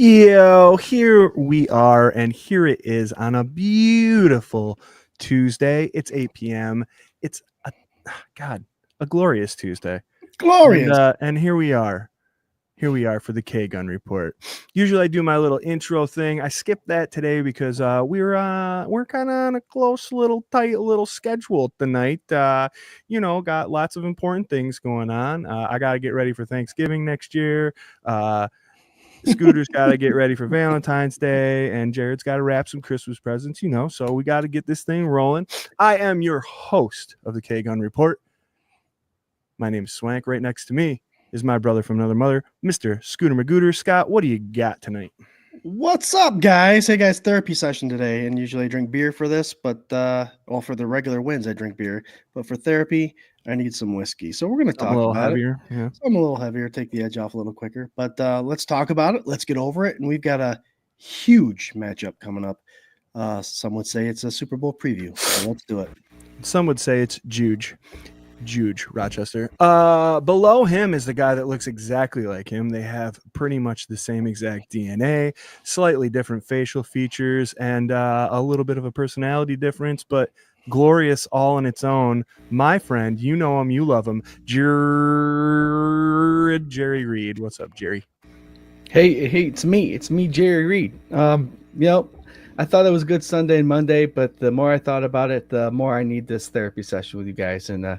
Yo, here we are, and here it is on a beautiful Tuesday. It's 8 p.m. It's a glorious Tuesday. Glorious. And here we are. Here we are for the K Gun Report. Usually I do my little intro thing. I skipped that today because we're kind of on a close tight little schedule tonight. Got lots of important things going on. I got to get ready for Thanksgiving next year. Scooter's got to get ready for Valentine's Day, and Jarrod's got to wrap some Christmas presents, so we got to get this thing rolling. I am your host of the K Gun Report. My name is Swank. Right next to me is my brother from another mother, Mr. Scooter Magooter. Scott, what do you got tonight? What's up, guys? Hey, guys, therapy session today, and usually I drink beer for this, but for the regular wins, I drink beer, but for therapy, I need some whiskey. So we're going to talk about heavier, it. yeah. So I'm a little heavier, take the edge off a little quicker, but let's talk about it. Let's get over it, and we've got a huge matchup coming up. Some would say it's a Super Bowl preview, so let's do it. Some would say it's Juge Rochester. Below him is the guy that looks exactly like him. They have pretty much the same exact DNA, slightly different facial features, and a little bit of a personality difference, but glorious all on its own. My friend, you know him, you love him, Jerry Reed. What's up, Jerry? Hey, it's me, Jerry Reed. I thought it was good Sunday and Monday, but the more I thought about it, the more I need this therapy session with you guys. And I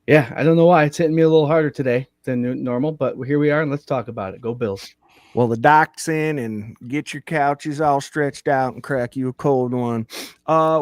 don't know why it's hitting me a little harder today than normal, but here we are, and let's talk about it. Go Bills. Well, the doc's in, and get your couches all stretched out and crack you a cold one.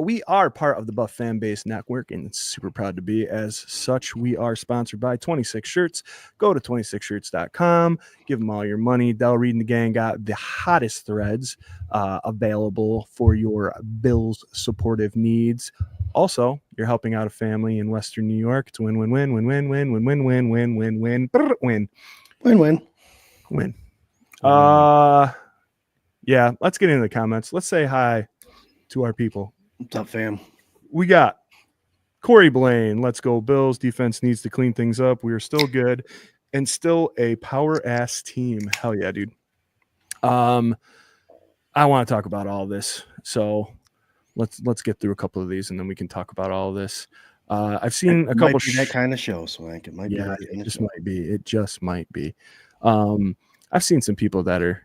We are part of the Buff Fan Base Network, and super proud to be. As such, we are sponsored by 26 Shirts. Go to 26shirts.com. Give them all your money. Del Reed and the gang got the hottest threads available for your Bills supportive needs. Also, you're helping out a family in Western New York. It's win, win, win, win, win, win, win, win, win, win, win, win, win, Win. Let's get into the comments. Let's say hi to our people. What's up, fam? We got Corey Blaine. Let's go Bills. Defense needs to clean things up. We are still good and still a power ass team. Hell yeah, dude. I want to talk about all this. So let's get through a couple of these and then we can talk about all of this. I've seen a couple that kind of show, Swank. It might be. It just might be. I've seen some people that are,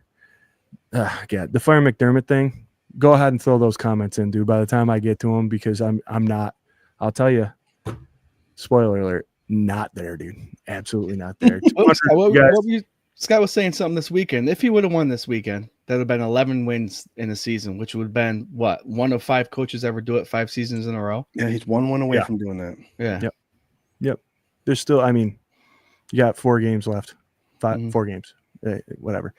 the Fire McDermott thing. Go ahead and throw those comments in, dude. By the time I get to them, because I'm not. I'll tell you. Spoiler alert: not there, dude. Absolutely not there. Scott was saying something this weekend. If he would have won this weekend, that would have been 11 wins in a season, which would have been what, one of 5 coaches ever do it 5 seasons in a row. Yeah, he's one win away from doing that. Yeah. Yep. There's still. I mean, you got 4 games left. 4 games. Whatever.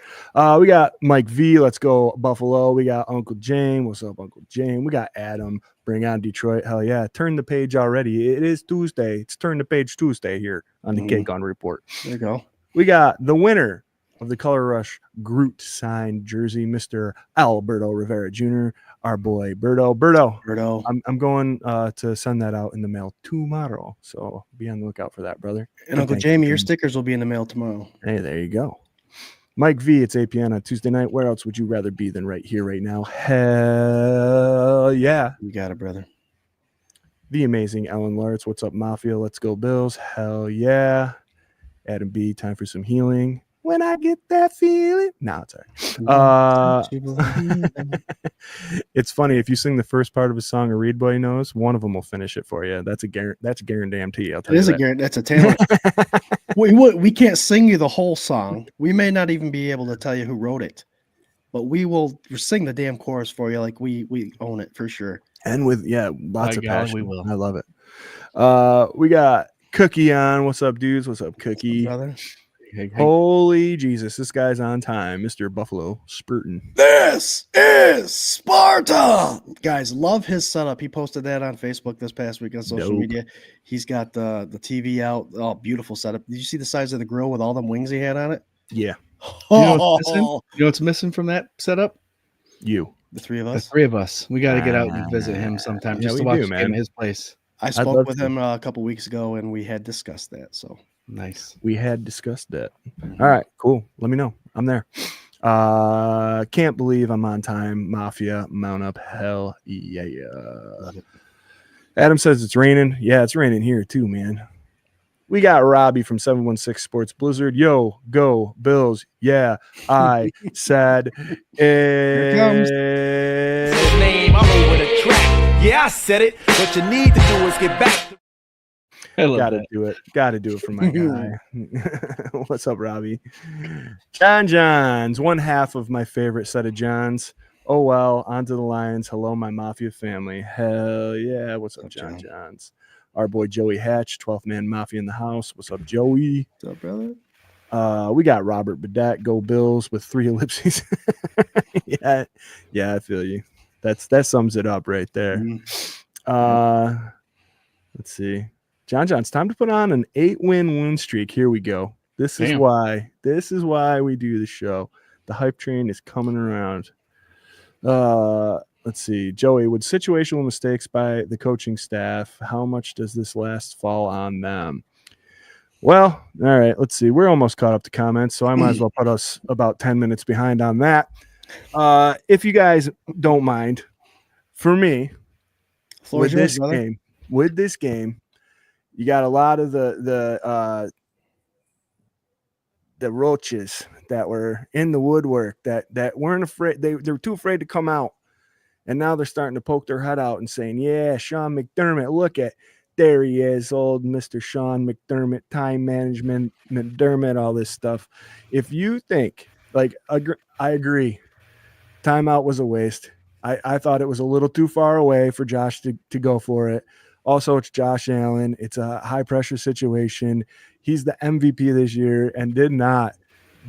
We got Mike V. Let's go Buffalo. We got Uncle Jane. What's up, Uncle Jane? We got Adam. Bring on Detroit. Hell yeah. Turn the page already. It is Tuesday. It's Turn the Page Tuesday here on the K Gun Report. There you go. We got the winner of the Color Rush Groot signed jersey, Mr. Alberto Rivera Jr., our boy Berto. I'm going to send that out in the mail tomorrow, so be on the lookout for that, brother. And Uncle Jamie, your stickers will be in the mail tomorrow. Hey, there you go. Mike V, it's 8 p.m. on Tuesday night. Where else would you rather be than right here, right now? Hell yeah. You got it, brother. The amazing Ellen Lawrence. What's up, Mafia? Let's go Bills. Hell yeah. Adam B, time for some healing. When I get that feeling. Nah, it's all right. It's funny. If you sing the first part of a song a Reed boy knows, one of them will finish it for you. That's a guarantee. I'll tell you that. That's a talent. we can't sing you the whole song. We may not even be able to tell you who wrote it, but we will sing the damn chorus for you. Like we own it for sure. And with lots of passion. We will. I love it. We got Cookie on. What's up, dudes? What's up, Cookie? Brother? Hey. Holy Jesus, this guy's on time, Mr. Buffalo Spurton. This is Sparta. Guys, love his setup. He posted that on Facebook this past week on social media. He's got the TV out. Oh, beautiful setup. Did you see the size of the grill with all them wings he had on it? Yeah. You know what's missing from that setup? The 3 of us. The 3 of us. We got to get out and visit him sometime just to watch the game at his place. I spoke with him a couple weeks ago, and we had discussed that. So nice. We had discussed that. All right, cool. Let me know. I'm there. Can't believe I'm on time. Mafia, mount up. Hell yeah. Love it. Adam says it's raining. Yeah, it's raining here too, man. We got Robbie from 716 Sports Blizzard. Yo, go Bills. Yeah, I said Here it comes. it. Name, I'm over the track. Yeah, I said it. What you need to do is get back. I love Gotta that. do it. Gotta do it for my guy. What's up, Robbie? John's, one half of my favorite set of Johns. Oh well, on to the Lions. Hello, my Mafia family. Hell yeah. What's up, John? Johns? Our boy Joey Hatch, 12th man Mafia in the house. What's up, Joey? What's up, brother? We got Robert Bedat, go Bills with 3 ellipses. yeah, I feel you. That sums it up right there. Mm-hmm. Let's see. John, it's time to put on an 8-win streak. Here we go. This is why we do the show. The hype train is coming around. Let's see. Joey, with situational mistakes by the coaching staff, how much does this last fall on them? Well, all right, let's see. We're almost caught up to comments, so I might as well put us about 10 minutes behind on that. If you guys don't mind, for me, with this game, you got a lot of the roaches that were in the woodwork that weren't afraid. They were too afraid to come out. And now they're starting to poke their head out and saying, yeah, Sean McDermott, look at, there he is, old Mr. Sean McDermott, time management, McDermott, all this stuff. If you think, like, I agree, timeout was a waste. I thought it was a little too far away for Josh to go for it. Also, it's Josh Allen. It's a high-pressure situation. He's the MVP this year and did not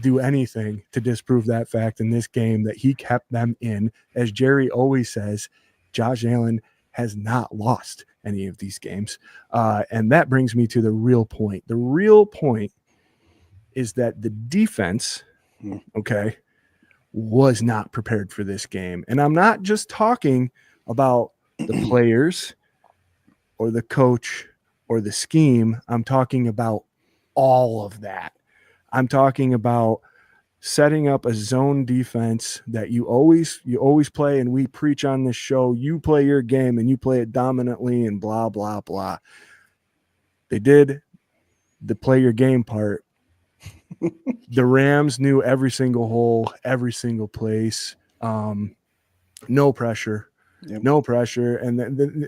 do anything to disprove that fact in this game that he kept them in. As Jerry always says, Josh Allen has not lost any of these games. And that brings me to the real point. The real point is that the defense, okay, was not prepared for this game. And I'm not just talking about the players or the coach or the scheme. I'm talking about all of that. I'm talking about setting up a zone defense that you always play, and we preach on this show. You play your game and you play it dominantly and blah, blah, blah. They did the play your game part. The Rams knew every single hole, every single place. No pressure. Yep. No pressure. And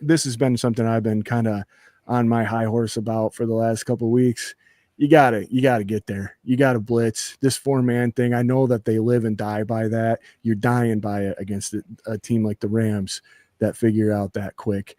this has been something I've been kind of on my high horse about for the last couple of weeks. You gotta get there. You gotta blitz this 4-man thing. I know that they live and die by that. You're dying by it against a team like the Rams that figure out that quick.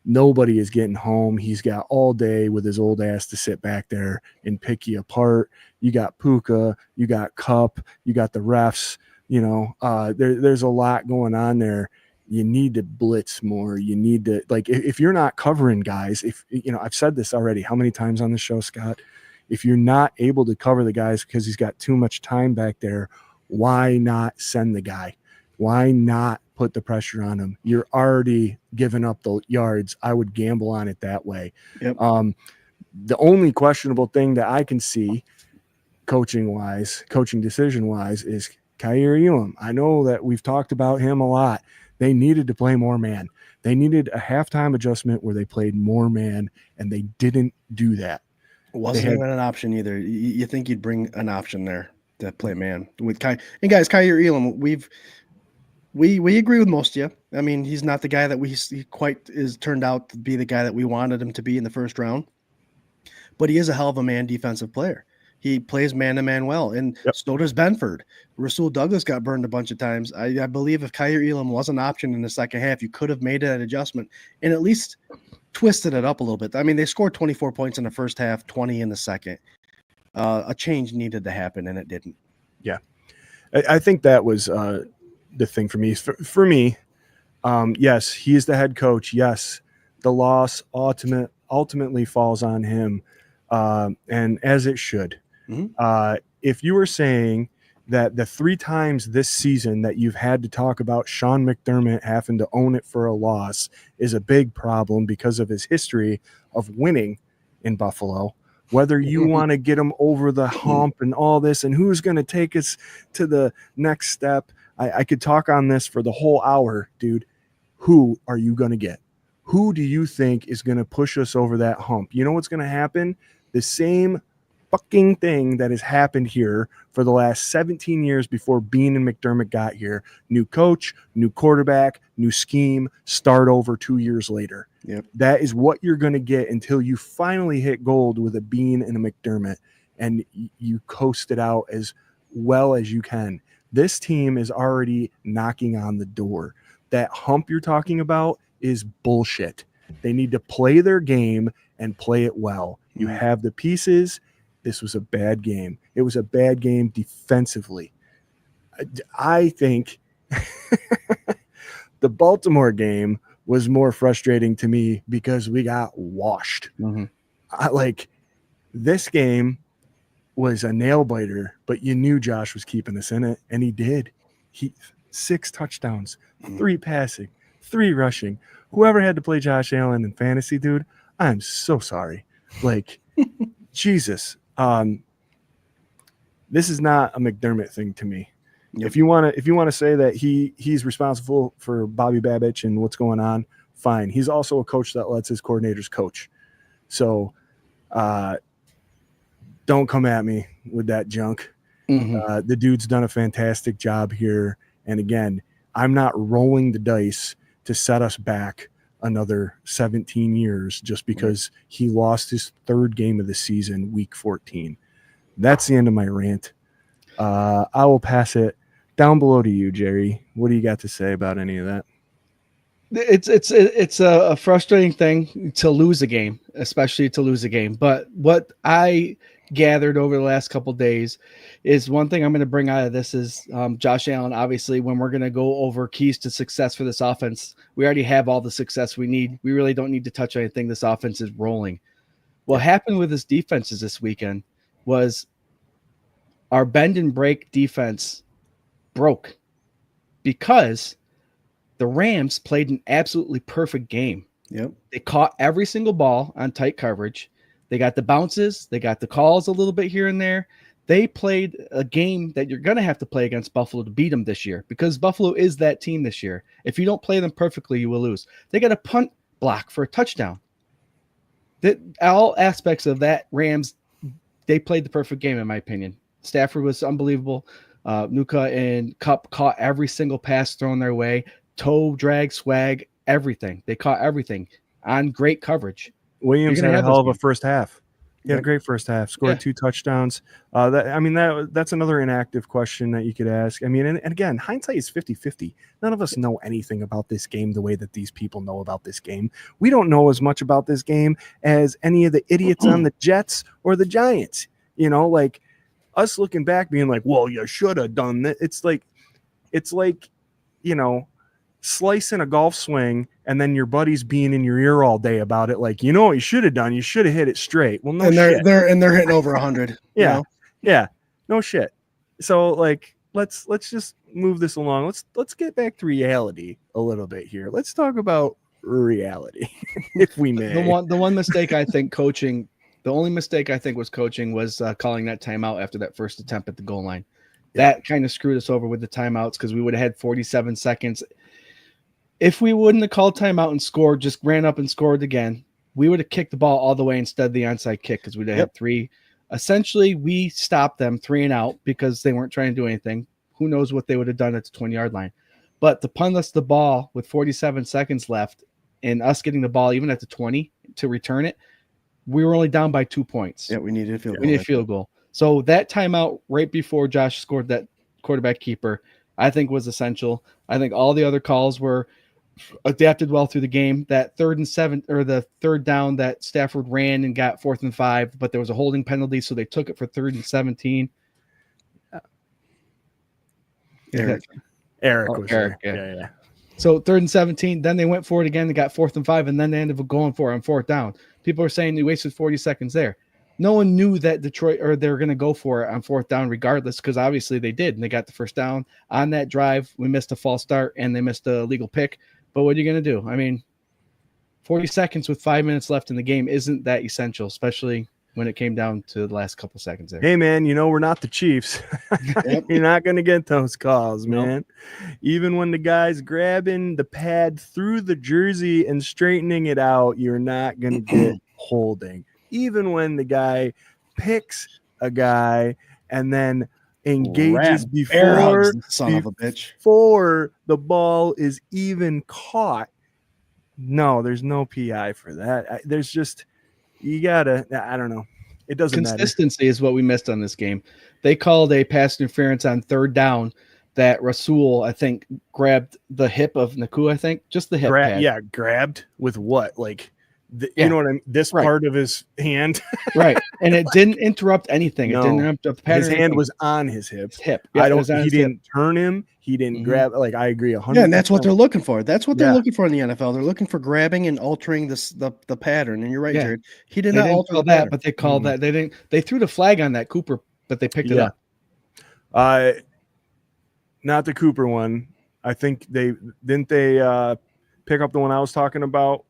Nobody is getting home. He's got all day with his old ass to sit back there and pick you apart. You got Puka, you got Cup, you got the refs. You know, there's a lot going on there. You need to blitz more. You need to, like, if you're not covering guys, if, you know, I've said this already, how many times on the show, Scott, if you're not able to cover the guys because he's got too much time back there, why not send the guy? Why not put the pressure on him? You're already giving up the yards. I would gamble on it that way. Yep. The only questionable thing that I can see coaching decision wise is Kaiir Elam. I know that we've talked about him a lot. They needed to play more man. They needed a halftime adjustment where they played more man, and they didn't do that. It wasn't even an option either. You think you'd bring an option there to play man with Kai. And guys, Kaiir Elam, we agree with most of you. I mean, he's not the guy that he quite is turned out to be the guy that we wanted him to be in the first round, but he is a hell of a man defensive player. He plays man-to-man well, and so does Benford. Rasul Douglas got burned a bunch of times. I believe if Kaiir Elam was an option in the second half, you could have made that adjustment and at least twisted it up a little bit. I mean, they scored 24 points in the first half, 20 in the second. A change needed to happen, and it didn't. Yeah. I think that was the thing for me. For me, yes, he is the head coach. Yes, the loss ultimately falls on him, and as it should. Mm-hmm. If you were saying that the 3 times this season that you've had to talk about Sean McDermott having to own it for a loss is a big problem because of his history of winning in Buffalo, whether you want to get them over the hump and all this and who's going to take us to the next step. I could talk on this for the whole hour, dude. Who are you going to get? Who do you think is going to push us over that hump? You know what's going to happen? The same fucking thing that has happened here for the last 17 years before Bean and McDermott got here. New coach, new quarterback, new scheme, start over 2 years later. Yep. That is what you're going to get until you finally hit gold with a Bean and a McDermott and you coast it out as well as you can. This team is already knocking on the door. That hump you're talking about is bullshit. They need to play their game and play it well. You have the pieces. This was a bad game. It was a bad game defensively. I think the Baltimore game was more frustrating to me because we got washed. This game was a nail biter, but you knew Josh was keeping us in it, and he did. 6 touchdowns, 3 passing, 3 rushing. Whoever had to play Josh Allen in fantasy, dude, I'm so sorry. Jesus. This is not a McDermott thing to me. Yep. If you want to say that he's responsible for Bobby Babich and what's going on, fine. He's also a coach that lets his coordinators coach. So don't come at me with that junk. The dude's done a fantastic job here. And again, I'm not rolling the dice to set us back another 17 years just because he lost his 3rd game of the season, week 14. That's the end of my rant. I will pass it down below to you, Jerry. What do you got to say about any of that? It's a frustrating thing to lose a game, especially to lose a game. But what I gathered over the last couple of days is one thing I'm going to bring out of this is Josh Allen. Obviously, when we're going to go over keys to success for this offense, we already have all the success we need. We really don't need to touch anything. This offense is rolling. What happened with this defenses this weekend was our bend and break defense broke because the Rams played an absolutely perfect game. Yep. They caught every single ball on tight coverage. They got the bounces. They got the calls a little bit here and there. They played a game that you're going to have to play against Buffalo to beat them this year because Buffalo is that team this year. If you don't play them perfectly, you will lose. They got a punt block for a touchdown. All aspects of that Rams, they played the perfect game, in my opinion. Stafford was unbelievable. Nuka and Kupp caught every single pass thrown their way. Toe, drag, swag, everything. They caught everything on great coverage. Williams had a hell of a first half. He had a great first half, scored 2 touchdowns. That's another inactive question that you could ask. I mean, and again, hindsight is 50-50. None of us know anything about this game the way that these people know about this game. We don't know as much about this game as any of the idiots on the Jets or the Giants. You know, like us looking back being like, well, you should have done that. It's like, you know, slicing a golf swing and then your buddies being in your ear all day about it, like, you know what you should have done? You should have hit it straight. Well, no, and shit. they're hitting over 100. Yeah, yeah, no shit. So like, let's just move this along. Let's get back to reality a little bit here. Let's talk about reality, if we may. The one mistake I think coaching, the only mistake I think was coaching was calling that timeout after that first attempt at the goal line. That kind of screwed us over with the timeouts because we would have had 47 seconds. If we wouldn't have called timeout and scored, just ran up and scored again, we would have kicked the ball all the way instead of the onside kick because we'd have had 3. Essentially, we stopped them 3 and out because they weren't trying to do anything. Who knows what they would have done at the 20-yard line. But to punt us the ball with 47 seconds left and us getting the ball even at the 20 to return it, we were only down by 2 points. Yeah, we needed a field goal. We needed a field goal. So that timeout right before Josh scored that quarterback keeper, I think was essential. I think all the other calls were adapted well through the game. That 3rd and 7 or the 3rd down that Stafford ran and got 4th and 5, but there was a holding penalty, so they took it for 3rd and 17. Eric was Eric, there. Yeah. So 3rd and 17, then they went for it again. They got 4th and 5, and then they ended up going for it on 4th down. People are saying they wasted 40 seconds there. No one knew that Detroit or they were going to go for it on 4th down regardless, because obviously they did, and they got the first down on that drive. We missed a false start, and they missed a legal pick. But what are you going to do? I mean, 40 seconds with 5 minutes left in the game isn't that essential, especially when it came down to the last couple seconds there. Hey, man, we're not the Chiefs. Yep. You're not going to get those calls, Nope. man. Even when the guy's grabbing the pad through the jersey and straightening it out, you're not going to get holding. Even when the guy picks a guy and then engages Air hugs before the son of a bitch. the ball is even caught. No, there's no PI for that. There's just, you gotta, I don't know. It doesn't matter. Consistency is what we missed on this game. They called a pass interference on third down that Rasul, I think, grabbed the hip of Naku, I think, just the hip pad. Yeah, grabbed with what? Like, Yeah. you know what I mean? This Right. part of his hand. Right. And it didn't interrupt anything. No. It didn't interrupt the pattern. His hand was on his hip. His hip. Yeah, He didn't turn him. He didn't grab. Like, I agree 100%. Yeah, and that's what they're looking for. That's what they're looking for in the NFL. They're looking for grabbing and altering the pattern. And you're right, Jarrod. He did not alter that, pattern. but they called that. They threw the flag on that Cooper, but they picked it up. Not the Cooper one. I think they pick up the one I was talking about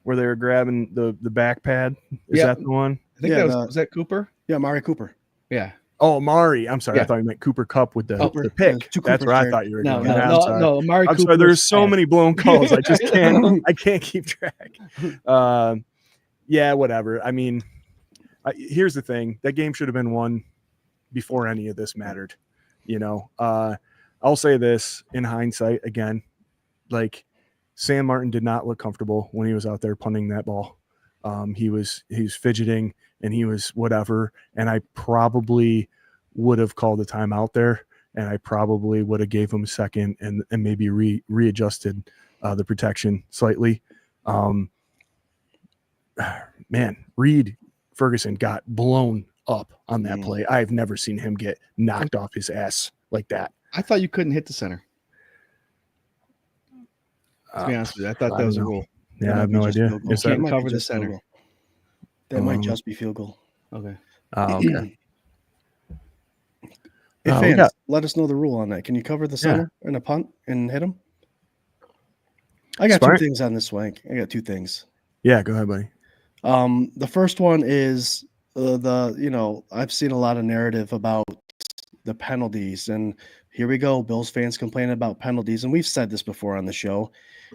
where they were grabbing the back pad. Is that the one? I think was that Cooper? Yeah, Mari Cooper. Yeah. Oh, Amari. I'm sorry. Yeah. I thought you meant Cooper Cup with the pick. Two That's Coopers, where I Jarrod. thought you were No, going. no, Amari I'm Cooper. sorry. There's so many blown calls. I just can't. I can't keep track. Yeah, whatever. I mean, here's the thing. That game should have been won before any of this mattered. I'll say this in hindsight again, like Sam Martin did not look comfortable when he was out there punting that ball. He was fidgeting and he was whatever. And I probably would have called a timeout there, and I probably would have gave him a second and maybe readjusted the protection slightly. Man, Reed Ferguson got blown up on that play. I've never seen him get knocked off his ass like that. I thought you couldn't hit the center. To be honest with you, I thought that was a rule. Yeah, I have no idea. You can't cover the center. That might just be field goal. Okay. Okay. Hey, fans, let us know the rule on that. Can you cover the center in a punt and hit him? I got two things on this, Swank. I got two things. Yeah, go ahead, buddy. The first one is I've seen a lot of narrative about the penalties, and here we go. Bills fans complaining about penalties, and we've said this before on the show.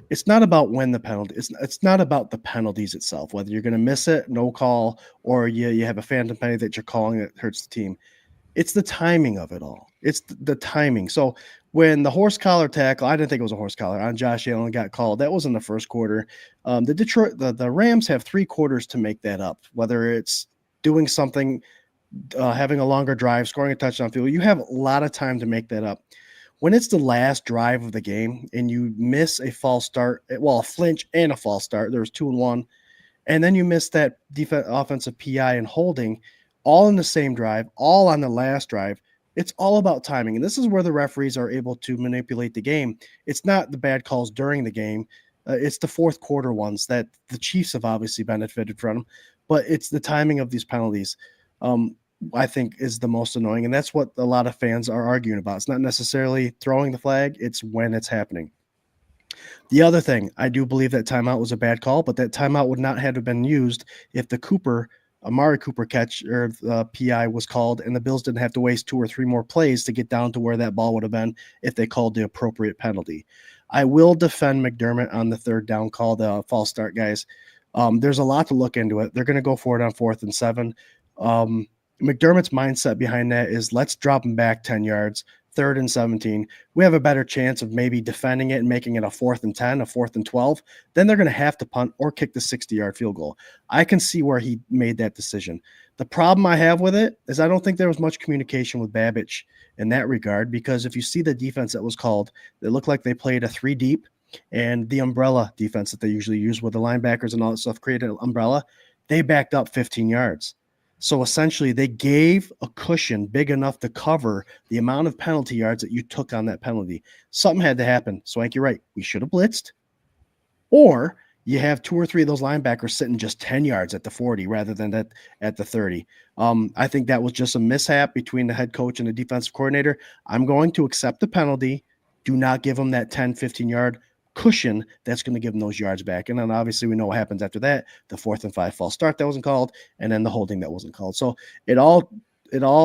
It's not about when the penalty. It's not about the penalties itself. Whether you're going to miss it, no call, or you have a phantom penalty that you're calling that hurts the team. It's the timing of it all. It's the timing. So when the horse collar tackle, I didn't think it was a horse collar on Josh Allen got called. That was in the first quarter. The Rams have 3 quarters to make that up. Whether it's doing something, having a longer drive, scoring a touchdown field, you have a lot of time to make that up. When it's the last drive of the game and you miss a false start, a flinch and a false start, there was 2 and 1, and then you miss that offensive PI and holding, all in the same drive, all on the last drive. It's all about timing. And this is where the referees are able to manipulate the game. It's not the bad calls during the game. It's the fourth quarter ones that the Chiefs have obviously benefited from, but it's the timing of these penalties, I think, is the most annoying. And that's what a lot of fans are arguing about. It's not necessarily throwing the flag. It's when it's happening. The other thing, I do believe that timeout was a bad call, but that timeout would not have been used if the Amari Cooper catch or PI was called, and the Bills didn't have to waste 2 or 3 more plays to get down to where that ball would have been if they called the appropriate penalty. I will defend McDermott on the third down call, the false start, guys. There's a lot to look into it. They're going to go for it on 4th and 7. McDermott's mindset behind that is let's drop him back 10 yards, 3rd and 17. We have a better chance of maybe defending it and making it a 4th and 10, a 4th and 12. Then they're going to have to punt or kick the 60-yard field goal. I can see where he made that decision. The problem I have with it is I don't think there was much communication with Babbage in that regard, because if you see the defense that was called, it looked like they played a 3 deep, and the umbrella defense that they usually use with the linebackers and all that stuff created an umbrella. They backed up 15 yards. So essentially they gave a cushion big enough to cover the amount of penalty yards that you took on that penalty. Something had to happen. Swank, you're right. We should have blitzed. Or you have 2 or 3 of those linebackers sitting just 10 yards at the 40 rather than at the 30. I think that was just a mishap between the head coach and the defensive coordinator. I'm going to accept the penalty. Do not give them that 10, 15-yard cushion that's going to give them those yards back. And then obviously we know what happens after that, the 4th and 5 false start that wasn't called, and then the holding that wasn't called. So it all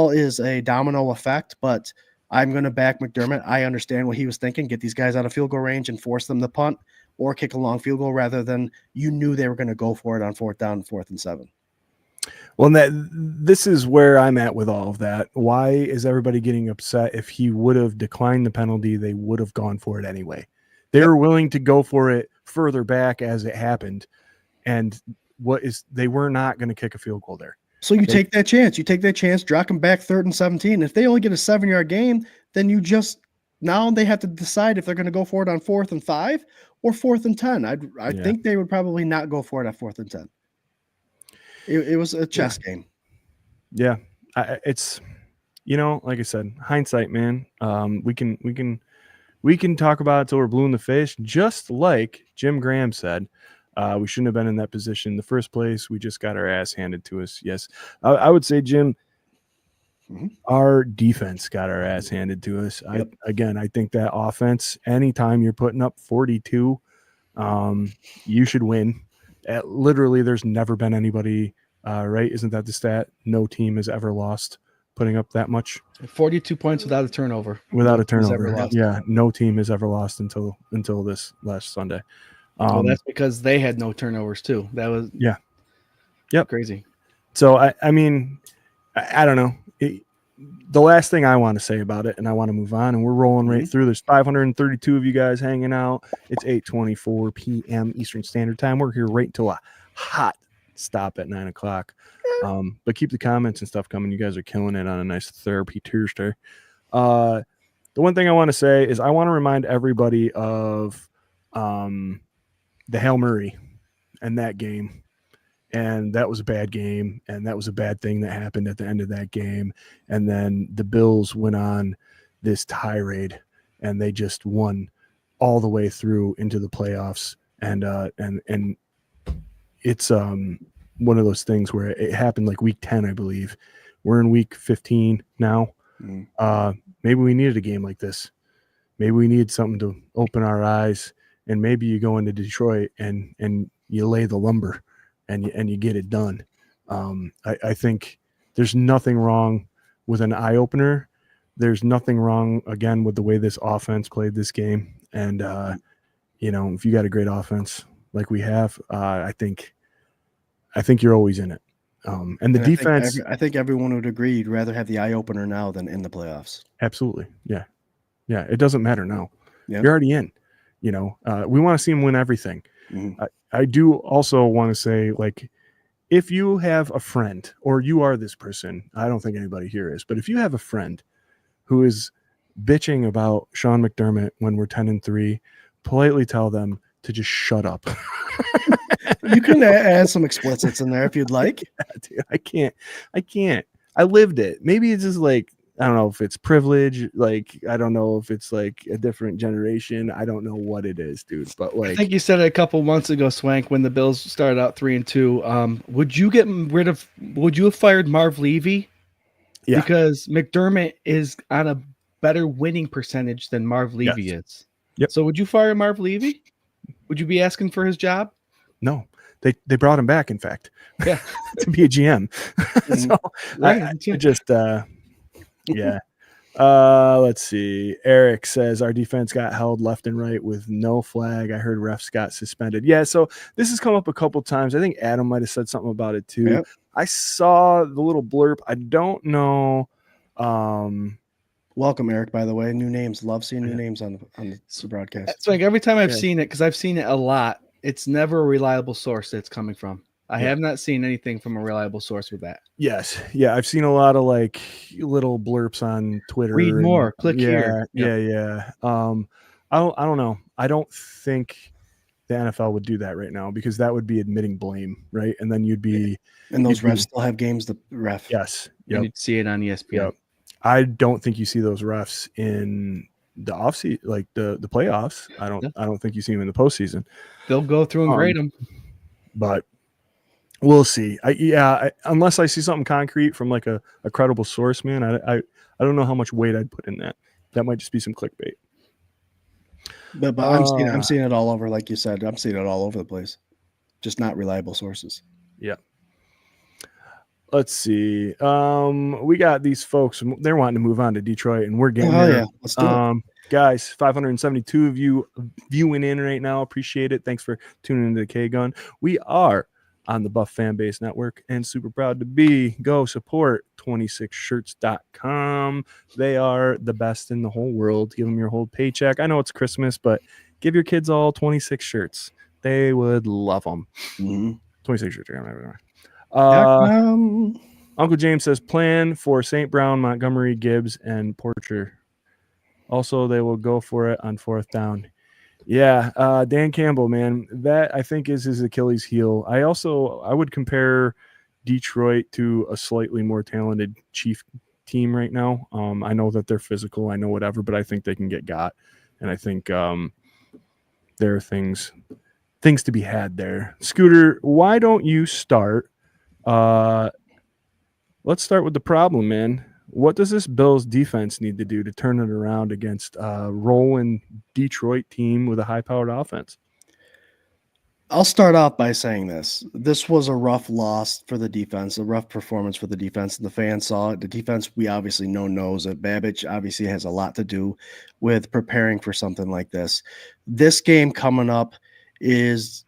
is a domino effect, but I'm going to back McDermott. I understand what he was thinking, get these guys out of field goal range and force them to punt or kick a long field goal rather than you knew they were going to go for it on 4th down, 4th and 7. Well, this is where I'm at with all of that. Why is everybody getting upset? If he would have declined the penalty, they would have gone for it anyway. They were willing to go for it further back as it happened. And they were not going to kick a field goal there. So you take that chance. You take that chance, drop them back 3rd and 17. If they only get a 7-yard gain, then now they have to decide if they're going to go for it on 4th and 5 or 4th and 10. I think they would probably not go for it at 4th and 10. It was a chess game. Yeah. It's, like I said, hindsight, man. We can talk about it till we're blue in the face, just like Jim Graham said. We shouldn't have been in that position in the first place. We just got our ass handed to us. Yes. I would say, Jim, our defense got our ass handed to us. Yep. I think that offense, anytime you're putting up 42, you should win. Literally, there's never been anybody, right? Isn't that the stat? No team has ever lost putting up that much. 42 points without a turnover. Without a turnover. Yeah, no team has ever lost until this last Sunday. Well, that's because they had no turnovers too. That was crazy. So I mean, I don't know. The last thing I want to say about it, and I want to move on, and we're rolling right through. There's 532 of you guys hanging out. It's 8:24 p.m. Eastern Standard Time. We're here right until a hot stop at 9 o'clock. But keep the comments and stuff coming. You guys are killing it on a nice therapy Tuesday. The one thing I want to say is I want to remind everybody of the Hail Murray and that game. And that was a bad game, and that was a bad thing that happened at the end of that game. And then the Bills went on this tirade, and they just won all the way through into the playoffs. And it's one of those things where it happened like week 10, I believe. We're in week 15 now. Maybe we needed a game like this. Maybe we needed something to open our eyes, and maybe you go into Detroit and you lay the lumber. And you get it done. I think there's nothing wrong with an eye opener. There's nothing wrong again with the way this offense played this game. And if you got a great offense like we have, I think you're always in it. And the defense. I think everyone would agree you'd rather have the eye opener now than in the playoffs. Absolutely, yeah. It doesn't matter now. Yep. You're already in. We want to see them win everything. I do also want to say, like, if you have a friend, or you are this person, I don't think anybody here is, but if you have a friend who is bitching about Sean McDermott when we're 10-3, politely tell them to just shut up. You can add some explicits in there if you'd like. Yeah, dude, I can't. I lived it. Maybe it's just like, I don't know if it's privilege. Like, I don't know if it's like a different generation. I don't know what it is, dude. But like, I think you said it a couple months ago, Swank, when the Bills started out 3-2. Would you have fired Marv Levy? Yeah. Because McDermott is on a better winning percentage than Marv Levy is. Yep. So would you fire Marv Levy? Would you be asking for his job? No. They brought him back, in fact. Yeah. To be a GM. So right. I just yeah. Let's see. Eric says our defense got held left and right with no flag. I heard refs got suspended. Yeah, so this has come up a couple times. I think Adam might have said something about it too. Yep. I saw the little blurb. I don't know. Welcome, Eric, by the way. New names. Love seeing new names on the broadcast. It's like every time I've seen it, because I've seen it a lot, it's never a reliable source that it's coming from. I have not seen anything from a reliable source with that. Yes. Yeah. I've seen a lot of like little blurps on Twitter. Read more. Click here. Yeah. I don't know. I don't think the NFL would do that right now, because that would be admitting blame, right? And then you'd be. And those refs still have games to ref. Yes. Yep. You'd see it on ESPN. Yep. I don't think you see those refs in the offseason, like the playoffs. I don't think you see them in the postseason. They'll go through and grade them. But we'll see. Unless I see something concrete from like a credible source, man, I don't know how much weight I'd put in that. That might just be some clickbait. But I'm seeing it all over, like you said. I'm seeing it all over the place. Just not reliable sources. Yeah. Let's see. We got these folks. They're wanting to move on to Detroit, and we're getting there. Yeah, let's do it. Guys, 572 of you viewing in right now. Appreciate it. Thanks for tuning into the K-Gun. We are on the Buff Fan Base Network and super proud to be. Go support 26shirts.com. They are the best in the whole world. Give them your whole paycheck. I know it's Christmas, but give your kids all 26 shirts. They would love them. 26 shirts. Uncle James says plan for St. Brown, Montgomery, Gibbs, and Porcher. Also, they will go for it on 4th down. Yeah, Dan Campbell, man, that I think is his Achilles heel. I would compare Detroit to a slightly more talented Chief team right now. I know that they're physical, I know whatever, but I think they can get got, and I think there are things to be had there. Scooter, why don't you start? Let's start with the problem, man. What does this Bills defense need to do to turn it around against a rolling Detroit team with a high-powered offense? I'll start off by saying this. This was a rough loss for the defense, a rough performance for the defense, and the fans saw it. The defense, we obviously knows that Babbage obviously has a lot to do with preparing for something like this. This game coming up is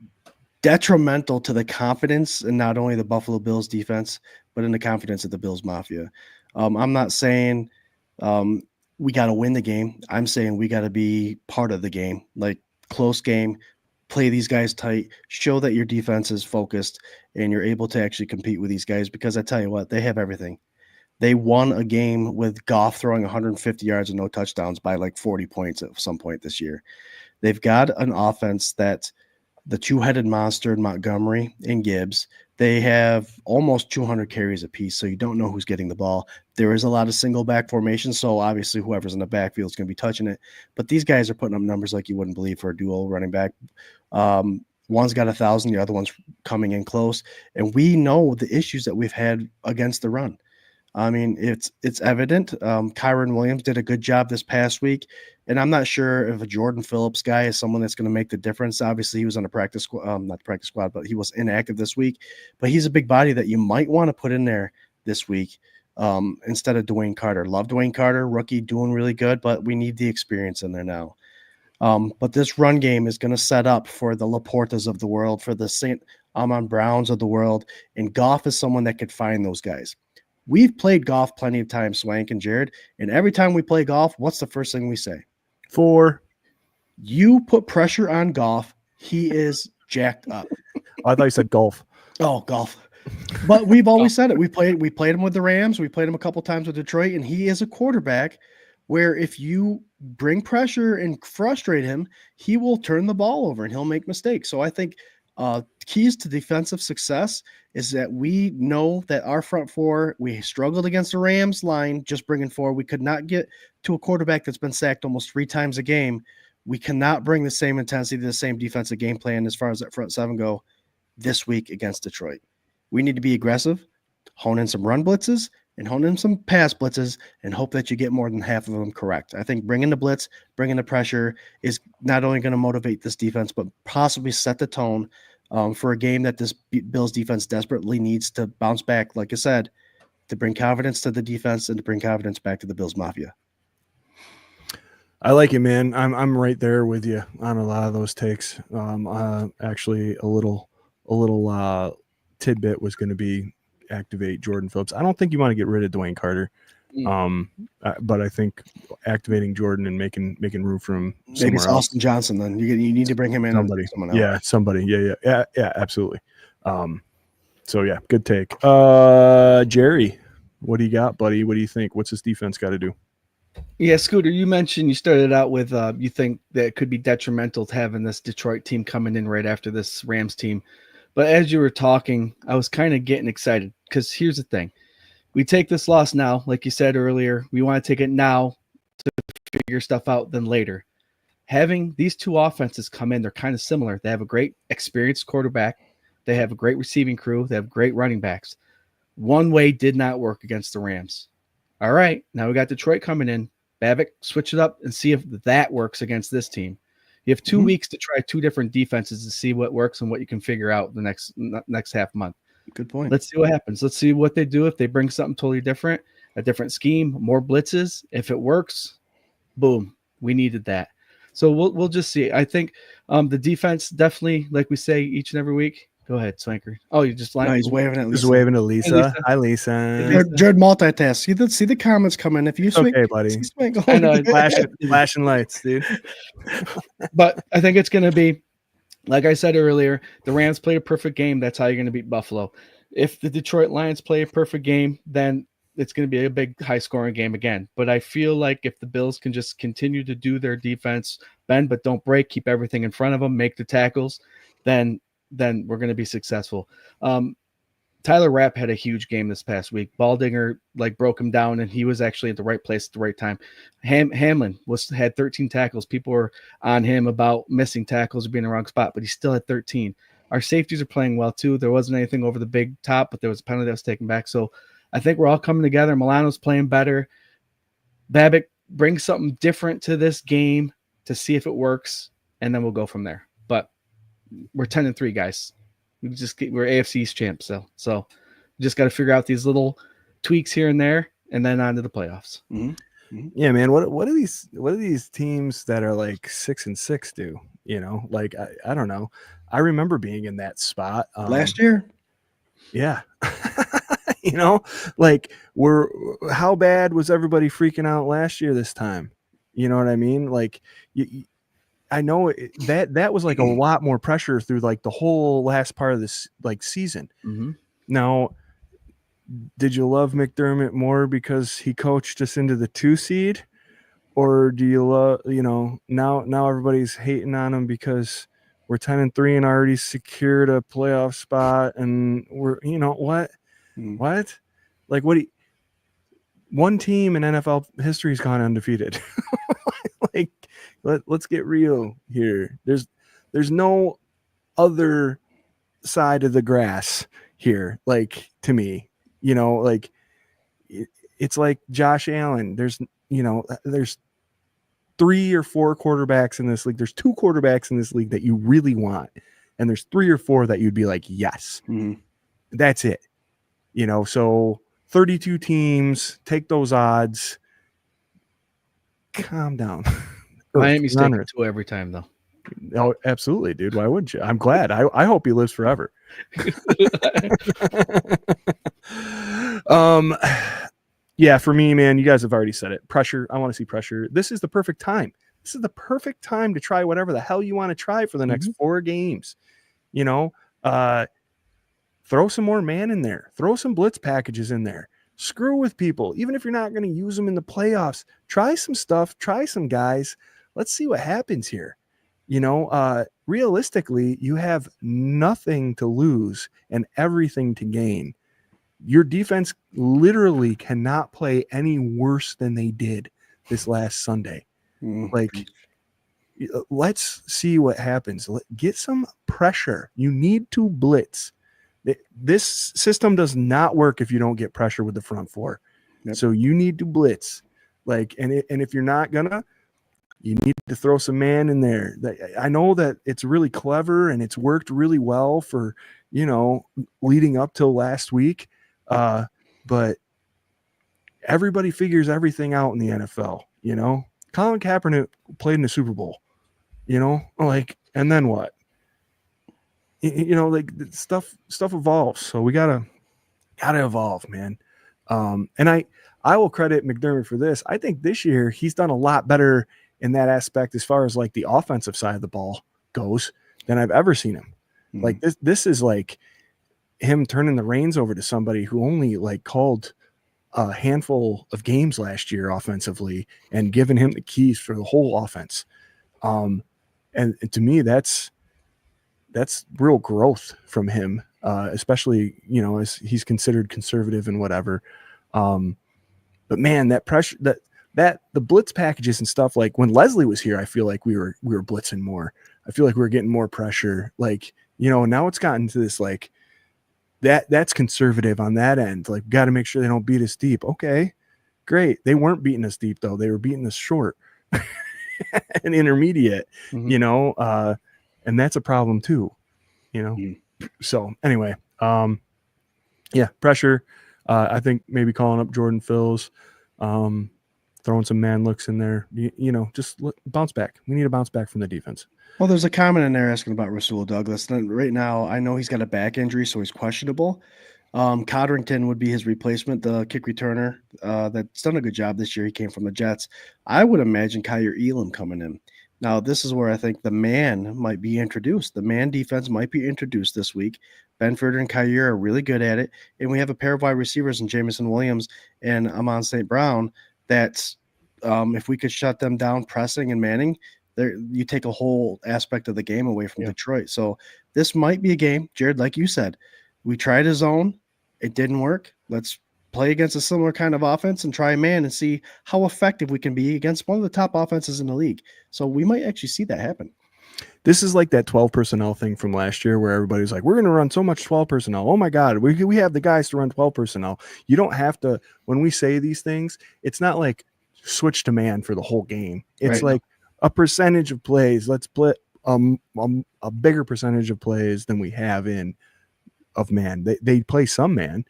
detrimental to the confidence in not only the Buffalo Bills defense, but in the confidence of the Bills Mafia. I'm not saying we got to win the game. I'm saying we got to be part of the game, like close game, play these guys tight, show that your defense is focused and you're able to actually compete with these guys, because I tell you what, they have everything. They won a game with Goff throwing 150 yards and no touchdowns by like 40 points at some point this year. They've got an offense that the two-headed monster in Montgomery and Gibbs, they have almost 200 carries apiece, so you don't know who's getting the ball. There is a lot of single back formation, so obviously whoever's in the backfield is going to be touching it. But these guys are putting up numbers like you wouldn't believe for a dual running back. One's got 1,000, the other one's coming in close. And we know the issues that we've had against the run. I mean, it's evident. Kyron Williams did a good job this past week, and I'm not sure if a Jordan Phillips guy is someone that's going to make the difference. Obviously, he was on a practice squad, not the practice squad, but he was inactive this week. But he's a big body that you might want to put in there this week instead of Dwayne Carter. Love Dwayne Carter, rookie, doing really good, but we need the experience in there now. But this run game is going to set up for the Laportas of the world, for the St. Amon Browns of the world, and Goff is someone that could find those guys. We've played Goff plenty of times, Swank and Jarrod, and every time we play Goff, what's the first thing we say? 4. You put pressure on Goff, he is jacked up. I thought you said golf. Oh, golf. But we've always said it. We played him with the Rams. We played him a couple times with Detroit, and he is a quarterback where if you bring pressure and frustrate him, he will turn the ball over and he'll make mistakes. So I think keys to defensive success is that we know that our front four, we struggled against the Rams line, just bringing forward. We could not get to a quarterback that's been sacked almost 3 times a game. We cannot bring the same intensity, the same defensive game plan as far as that front seven go this week against Detroit. We need to be aggressive, hone in some run blitzes and hone in some pass blitzes and hope that you get more than half of them correct. I think bringing the blitz, bringing the pressure is not only going to motivate this defense, but possibly set the tone for a game that this Bills defense desperately needs to bounce back, like I said, to bring confidence to the defense and to bring confidence back to the Bills Mafia. I like it, man. I'm right there with you on a lot of those takes. Actually, a little tidbit was going to be activate Jordan Phillips. I don't think you want to get rid of Dwayne Carter, but I think activating Jordan and making room for him. Maybe it's Austin Johnson. Then you need to bring him in. Somebody, somebody. Yeah, absolutely. So yeah, good take. Jerry, what do you got, buddy? What do you think? What's this defense got to do? Yeah, Scooter, you mentioned you started out with you think that it could be detrimental to having this Detroit team coming in right after this Rams team. But as you were talking, I was kind of getting excited because here's the thing. We take this loss now, like you said earlier. We want to take it now to figure stuff out than later. Having these two offenses come in, they're kind of similar. They have a great experienced quarterback. They have a great receiving crew. They have great running backs. One way did not work against the Rams. All right, now we got Detroit coming in. Babick, switch it up and see if that works against this team. You have 2 weeks to try 2 different defenses to see what works and what you can figure out the next half month. Good point. Let's see what happens. Let's see what they do. If they bring something totally different, a different scheme, more blitzes. If it works, boom, we needed that. So we'll just see. I think the defense definitely, like we say each and every week. Go ahead, Swanker. Oh, you just No, he's waving at Lisa. Just waving to Lisa. Lisa. Hi, Lisa. Jarrod multitask. See the comments come in. If you swing, okay, buddy. swing, I know, flashing lights, dude. But I think it's going to be, like I said earlier, the Rams played a perfect game. That's how you're going to beat Buffalo. If the Detroit Lions play a perfect game, then it's going to be a big high-scoring game again. But I feel like if the Bills can just continue to do their defense, bend but don't break, keep everything in front of them, make the tackles, then we're going to be successul. Tyler Rapp had a huge game this past week. Baldinger broke him down, and he was actually at the right place at the right time. Hamlin had 13 tackles. People were on him about missing tackles or being in the wrong spot, but he still had 13. Our safeties are playing well too. There wasn't anything over the big top, but there was a penalty that was taken back. So I think we're all coming together. Milano's playing better. Babbitt brings something different to this game to see if it works, and then we'll go from there. But we're 10-3, guys. We're AFC East champs, so we just got to figure out these little tweaks here and there, and then on to the playoffs. Yeah, man. What do these teams that are like 6-6 do? You know, I don't know. I remember being in that spot last year. Yeah. You know, how bad was everybody freaking out last year this time? You know what I mean? I know that was like a lot more pressure through like the whole last part of this season. Mm-hmm. Now, did you love McDermott more because he coached us into the 2 seed, or do you love, now everybody's hating on him because we're 10-3 and already secured a playoff spot, and we're, what? One team in NFL history has gone undefeated. Let's get real here. There's no other side of the grass here. To me, it's like Josh Allen. There's 3 or 4 quarterbacks in this league. There's 2 quarterbacks in this league that you really want, and there's 3 or 4 that you'd be like, yes, that's it. So 32 teams, take those odds. Calm down. Miami's taking 2 every time, though. Oh, absolutely, dude. Why wouldn't you? I'm glad. I hope he lives forever. Yeah, for me, man, you guys have already said it. Pressure. I want to see pressure. This is the perfect time. This is the perfect time to try whatever the hell you want to try for the next 4 games. Throw some more man in there. Throw some blitz packages in there. Screw with people. Even if you're not going to use them in the playoffs, try some stuff. Try some guys. Let's see what happens here. Realistically, you have nothing to lose and everything to gain. Your defense literally cannot play any worse than they did this last Sunday. Let's see what happens. Get some pressure. You need to blitz. This system does not work if you don't get pressure with the front 4. Yep. So you need to blitz. And if you're not gonna, you need to throw some man in there. I know that it's really clever and it's worked really well for, leading up till last week. But everybody figures everything out in the NFL, Colin Kaepernick played in the Super Bowl, and then what? Stuff evolves. So we gotta evolve, man. And I will credit McDermott for this. I think this year he's done a lot better in that aspect as far as the offensive side of the ball goes than I've ever seen him. This is him turning the reins over to somebody who only called a handful of games last year offensively and giving him the keys for the whole offense. And to me, that's real growth from him, especially, as he's considered conservative and whatever. But man, that pressure, that the blitz packages and stuff, when Leslie was here, I feel like we were blitzing more. I feel like we were getting more pressure. Now it's gotten to this, that's conservative on that end. Got to make sure they don't beat us deep. Okay, great. They weren't beating us deep though. They were beating us short. and intermediate, Mhm. you know, and that's a problem too, you know. So anyway, yeah, pressure. I think maybe calling up Jordan Phils, throwing some man looks in there. You know, just bounce back. We need a bounce back from the defense. Well, there's a comment in there asking about Rasul Douglas. And right now, I know he's got a back injury, so he's questionable. Codrington would be his replacement, the kick returner that's done a good job this year. He came from the Jets. I would imagine Kyer Elam coming in. Now, this is where I think the man might be introduced. The man defense might be introduced this week. Benford and Kyer are really good at it. And we have a pair of wide receivers in Jamison Williams and Amon St. Brown that's if we could shut them down pressing and manning, there you take a whole aspect of the game away from Detroit. So this might be a game, Jarrod, like you said, we tried a zone, it didn't work. Let's play against a similar kind of offense and try man and see how effective we can be against one of the top offenses in the league. So we might actually see that happen. This is like that 12 personnel thing from last year where everybody's like, we're going to run so much 12 personnel. Oh my God, we have the guys to run 12 personnel. You don't have to, when we say these things, it's not like switch to man for the whole game. It's like a percentage of plays. Let's split a bigger percentage of plays than we have in of man. They play some man,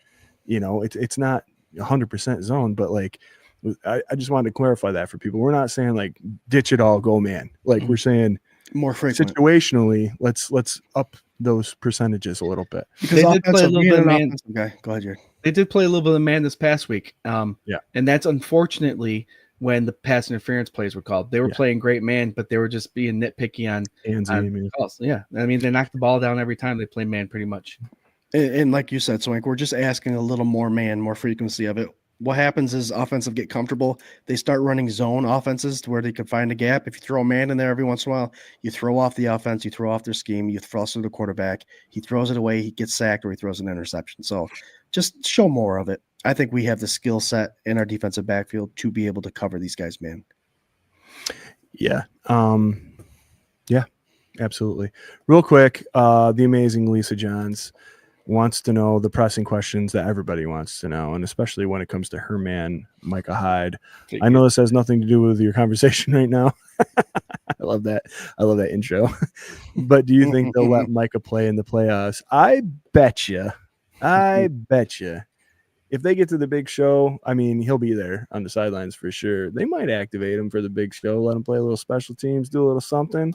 you know, it's not 100% zone, but like, I just wanted to clarify that for people. We're not saying like ditch it all, go man. Like we're saying more frequent. Situationally, let's up those percentages a little bit. Because they did play a little bit of man. Okay, go ahead, Jarrod. They did play a little bit of man this past week. Yeah. And that's unfortunately when the pass interference plays were called. They were playing great man, but they were just being nitpicky on calls. Yeah. I mean, they knock the ball down every time they play man pretty much. And like you said, Swank, we're just asking a little more man, more frequency of it. What happens is offensive get comfortable. They start running zone offenses to where they can find a gap. If you throw a man in there every once in a while, you throw off the offense, you throw off their scheme, you frustrate the quarterback. He throws it away, he gets sacked, or he throws an interception. So just show more of it. I think we have the skill set in our defensive backfield to be able to cover these guys, man. Yeah. Yeah, absolutely. Real quick, the amazing Lisa Johns wants to know the pressing questions that everybody wants to know, and especially when it comes to her man, Micah Hyde. I know this has nothing to do with your conversation right now. I love that. I love that intro. But do you think they'll let Micah play in the playoffs? I bet you. If they get to the big show, I mean, he'll be there on the sidelines for sure. They might activate him for the big show, let him play a little special teams, do a little something.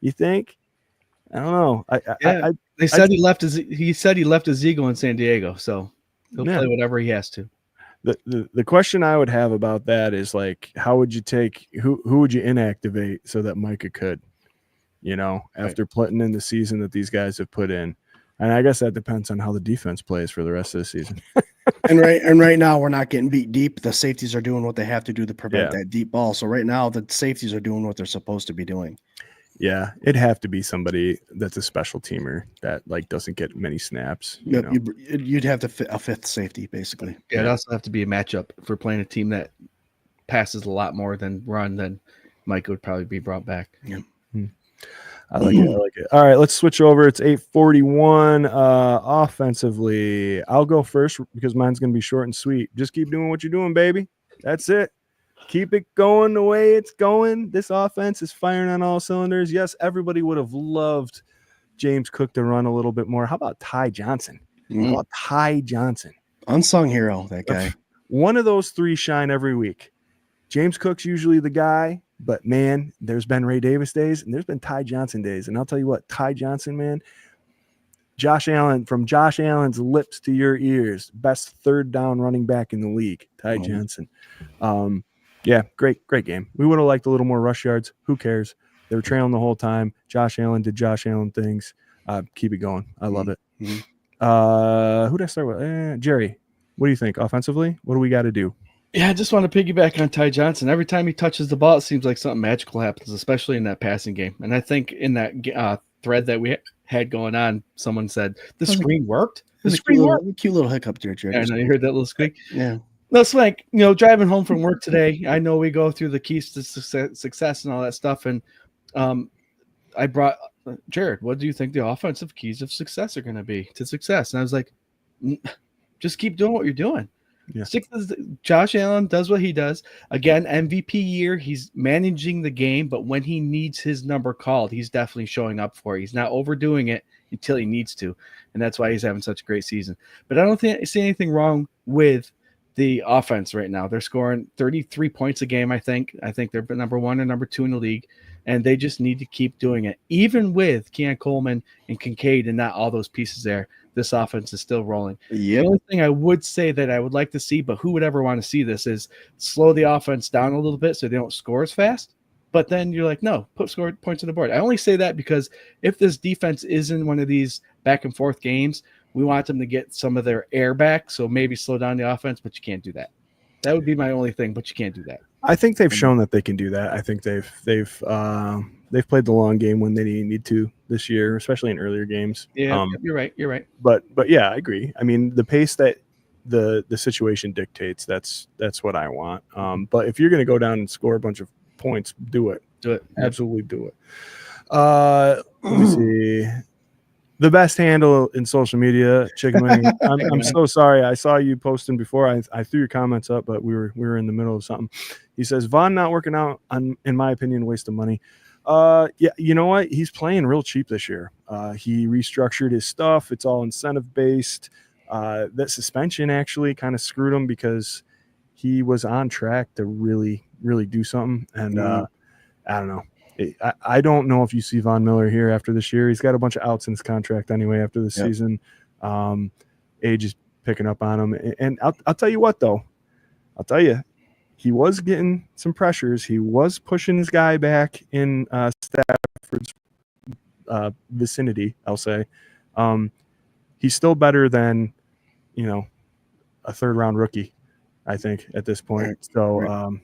You think? I don't know. They said he left his ego in San Diego, so he'll play whatever he has to. The question I would have about that is like, how would you take who would you inactivate so that Micah could, you know, after putting in the season that these guys have put in? And I guess that depends on how the defense plays for the rest of the season. and right now we're not getting beat deep. The safeties are doing what they have to do to prevent that deep ball. So right now the safeties are doing what they're supposed to be doing. Yeah, it'd have to be somebody that's a special teamer that like doesn't get many snaps. You'd have to fit a fifth safety basically. Yeah, it'd also have to be a matchup. If we're playing a team that passes a lot more than run, then Mike would probably be brought back. Yeah. I like it. All right, let's switch over. It's 8:41 offensively. I'll go first because mine's going to be short and sweet. Just keep doing what you're doing, baby. That's it. Keep it going the way it's going. This offense is firing on all cylinders. Yes, everybody would have loved James Cook to run a little bit more. How about Ty Johnson? How about Ty Johnson? Unsung hero, that guy. One of those three shine every week. James Cook's usually the guy, but man, there's been Ray Davis days and there's been Ty Johnson days. And I'll tell you what, Ty Johnson, man, Josh Allen, from Josh Allen's lips to your ears, best third down running back in the league, Ty Johnson. Yeah, great game. We would have liked a little more rush yards. Who cares? They were trailing the whole time. Josh Allen did Josh Allen things. Keep it going. I love it. Who did I start with? Jerry, what do you think? Offensively, what do we got to do? Yeah, I just want to piggyback on Ty Johnson. Every time he touches the ball, it seems like something magical happens, especially in that passing game. And I think in that thread that we had going on, someone said, the screen worked? The screen worked? Cute little hiccup there, Jerry. I know, you heard that little squeak? Yeah. No, Swank, driving home from work today, I know we go through the keys to success and all that stuff. And I brought Jarrod, what do you think the offensive keys of success are going to be to success? And I was like, just keep doing what you're doing. Yeah. Josh Allen does what he does. Again, MVP year, he's managing the game, but when he needs his number called, he's definitely showing up for it. He's not overdoing it until he needs to, and that's why he's having such a great season. But I don't see anything wrong with the offense right now. They're scoring 33 points a game, I think. I think they're number 1 or number 2 in the league, and they just need to keep doing it. Even with Keon Coleman and Kincaid and not all those pieces there, this offense is still rolling. The only thing I would say that I would like to see, but who would ever want to see this, is slow the offense down a little bit so they don't score as fast. But then you're like, no, score points on the board. I only say that because if this defense is in one of these back and forth games, we want them to get some of their air back. So maybe slow down the offense, but you can't do that. That would be my only thing, but you can't do that. I think they've shown that they can do that. I think they've played the long game when they need to this year, especially in earlier games. Yeah, you're right. You're right. But yeah, I agree. I mean, the pace that the situation dictates, that's what I want. But if you're going to go down and score a bunch of points, do it. Do it. Absolutely do it. Let me see. The best handle in social media, Chicken Wing. I'm so sorry. I saw you posting before. I threw your comments up, but we were in the middle of something. He says Vaughn not working out, in my opinion, waste of money. Yeah, you know what? He's playing real cheap this year. He restructured his stuff. It's all incentive based. That suspension actually kind of screwed him because he was on track to really, really do something. And I don't know. I don't know if you see Von Miller here after this year. He's got a bunch of outs in his contract anyway after this season. Age is picking up on him. And I'll tell you what, though. I'll tell you, he was getting some pressures. He was pushing his guy back in Stafford's vicinity, I'll say. He's still better than, a third-round rookie, I think, at this point. Right. So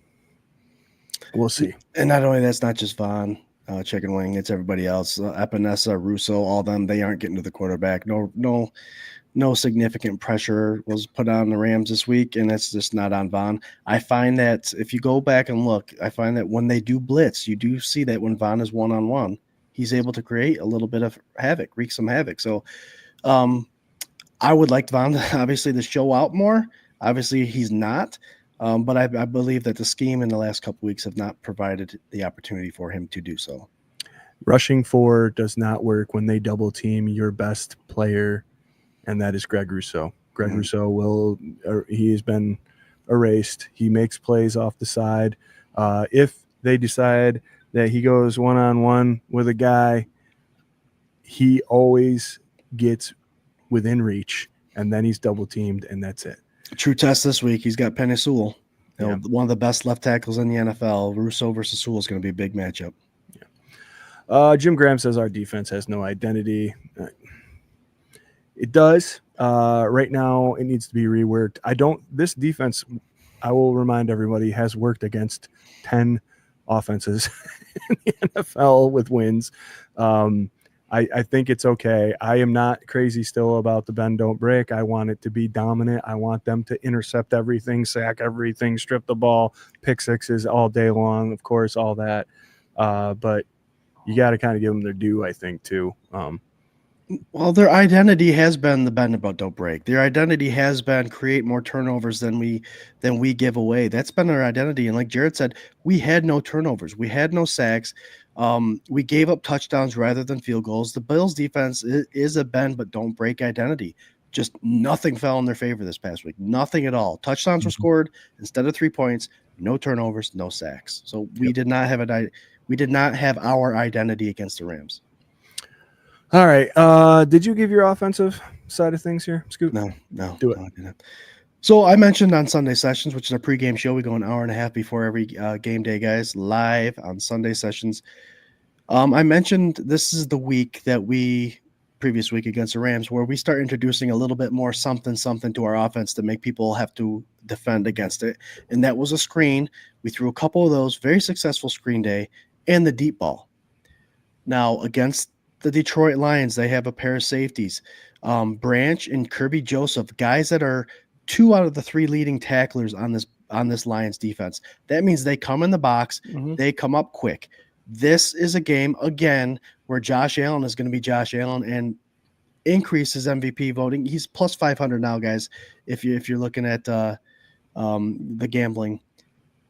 we'll see. And not only that's not just Vaughn, Chicken Wing, it's everybody else. Epinesa, Russo, all them, they aren't getting to the quarterback. No significant pressure was put on the Rams this week, and it's just not on Vaughn. I find that if you go back and look, I find that when they do blitz, you do see that when Vaughn is one-on-one, he's able to create a little bit of havoc, wreak some havoc. So I would like Vaughn obviously to show out more. Obviously, he's not. But I believe that the scheme in the last couple weeks have not provided the opportunity for him to do so. Rushing 4 does not work when they double team your best player, and that is Greg Rousseau. Greg Rousseau he has been erased. He makes plays off the side. If they decide that he goes one-on-one with a guy, he always gets within reach, and then he's double teamed, and that's it. True test this week. He's got Penei Sewell, one of the best left tackles in the NFL. Rousseau versus Sewell is going to be a big matchup. Yeah. Jim Graham says our defense has no identity. It does. Right now, it needs to be reworked. This defense, I will remind everybody, has worked against 10 offenses in the NFL with wins. I think it's okay. I am not crazy still about the bend, don't break. I want it to be dominant. I want them to intercept everything, sack everything, strip the ball, pick sixes all day long, of course, all that. But you got to kind of give them their due, I think, too. Well, their identity has been the bend about don't break. Their identity has been create more turnovers than we give away. That's been our identity. And like Jarrod said, we had no turnovers. We had no sacks. We gave up touchdowns rather than field goals. The Bills defense is a bend but don't break identity. Just nothing fell in their favor this past week. Nothing at all. Touchdowns were scored instead of 3 points. No turnovers, no sacks. So we did not have our identity against the Rams. All right. Did you give your offensive side of things here, Scoop? No. Do it. No, I didn't. So I mentioned on Sunday Sessions, which is a pregame show. We go an hour and a half before every game day, guys, live on Sunday Sessions. I mentioned this is the week that previous week against the Rams, where we start introducing a little bit more something to our offense to make people have to defend against it. And that was a screen. We threw a couple of those, very successful screen day, and the deep ball. Now, against the Detroit Lions, they have a pair of safeties, Branch and Kirby Joseph, guys that are 2 out of the 3 leading tacklers on this Lions defense. That means they come in the box, they come up quick. This is a game, again, where Josh Allen is going to be Josh Allen and increase his MVP voting. He's plus 500 now, guys. If you're looking at the gambling.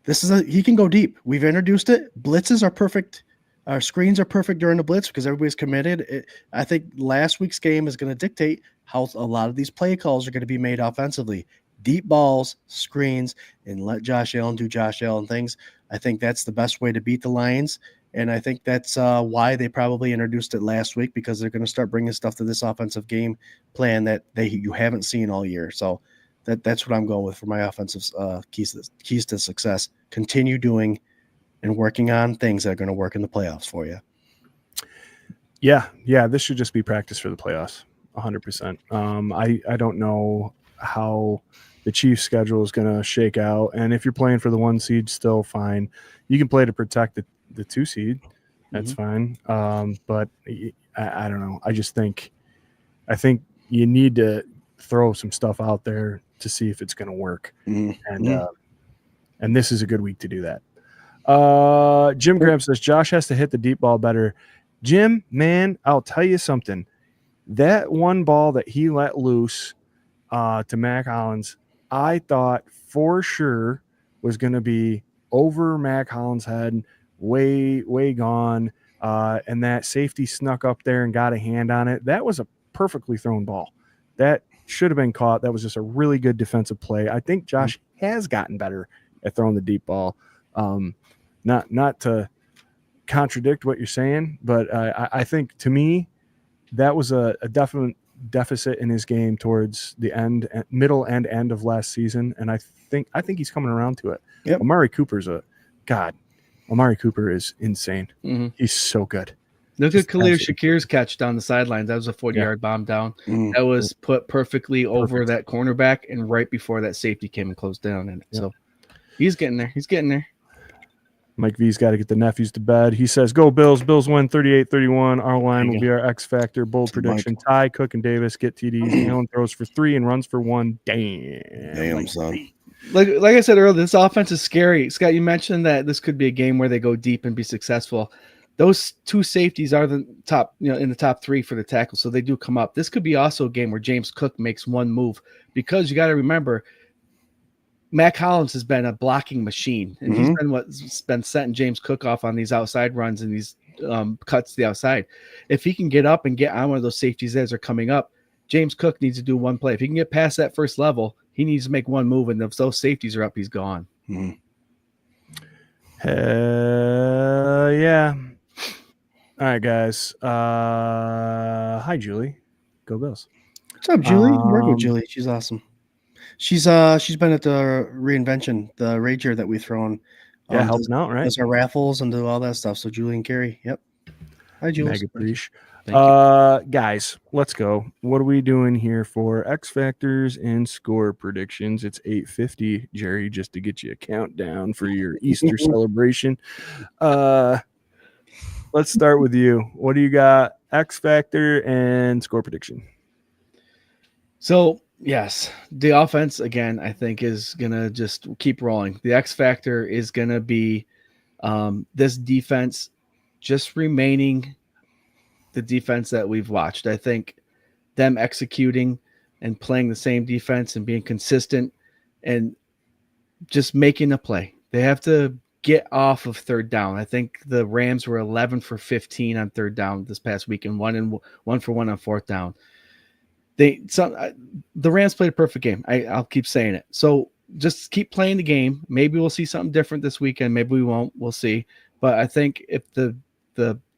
He can go deep. We've introduced it. Blitzes are perfect. Our screens are perfect during the blitz because everybody's committed. I think last week's game is going to dictate how a lot of these play calls are going to be made offensively. Deep balls, screens, and let Josh Allen do Josh Allen things. I think that's the best way to beat the Lions. And I think that's why they probably introduced it last week, because they're going to start bringing stuff to this offensive game plan that you haven't seen all year. So that's what I'm going with for my offensive keys to success. Continue doing and working on things that are going to work in the playoffs for you. Yeah. This should just be practice for the playoffs, 100%. I don't know how the Chiefs' schedule is going to shake out, and if you're playing for the 1 seed, still fine. You can play to protect the 2 seed. That's fine. But I don't know. I think you need to throw some stuff out there to see if it's going to work. And this is a good week to do that. Jim Graham says Josh has to hit the deep ball better. Jim, man, I'll tell you something. That one ball that he let loose to Mac Hollins, I thought for sure was going to be over Mac Hollins' head, way gone. And that safety snuck up there and got a hand on it. That was a perfectly thrown ball. That should have been caught. That was just a really good defensive play. I think Josh has gotten better at throwing the deep ball. Not to contradict what you're saying, but I think to me that was a definite deficit in his game towards the middle and end of last season, and I think he's coming around to it. Yep. Amari Cooper is insane. He's so good. Look at Khalil Shakir's catch down the sideline. That was a 40-yard bomb down. That was put perfectly over that cornerback and right before that safety came and closed down. And so he's getting there. Mike V's got to get the nephews to bed. He says, go Bills. Bills win 38-31. Our line will be our X factor. Bold prediction. Ty, Cook, and Davis get TDs. Allen throws for 3 and runs for 1. Damn, son. Like I said earlier, this offense is scary. Scott, you mentioned that this could be a game where they go deep and be successful. Those 2 safeties are the top, in the top 3 for the tackle, so they do come up. This could be also a game where James Cook makes one move, because you got to remember, Mac Hollins has been a blocking machine, and he's been setting James Cook off on these outside runs and these cuts to the outside. If he can get up and get on one of those safeties as they're coming up, James Cook needs to do one play. If he can get past that first level, he needs to make one move, and if those safeties are up, he's gone. Yeah. All right, guys. Hi, Julie. Go Bills. What's up, Julie? Work with Julie. She's awesome. She's been at the reinvention, the rager that we throw on. Helping out, right? Does our raffles and do all that stuff. So Julie and Carrie. Yep. Hi, Julie. Mega appreciate. Guys, let's go. What are we doing here for X Factors and score predictions? It's 8:50, Jerry, just to get you a countdown for your Easter celebration. Let's start with you. What do you got? X Factor and score prediction. So, yes, the offense, again, I think is going to just keep rolling. The X Factor is going to be this defense just remaining the defense that we've watched. I think them executing and playing the same defense and being consistent and just making a play. They have to get off of third down. I think the Rams were 11 for 15 on third down this past week, and 1 for 1 on fourth down. The Rams played a perfect game. I'll keep saying it. So just keep playing the game. Maybe we'll see something different this weekend. Maybe we won't. We'll see. But I think if the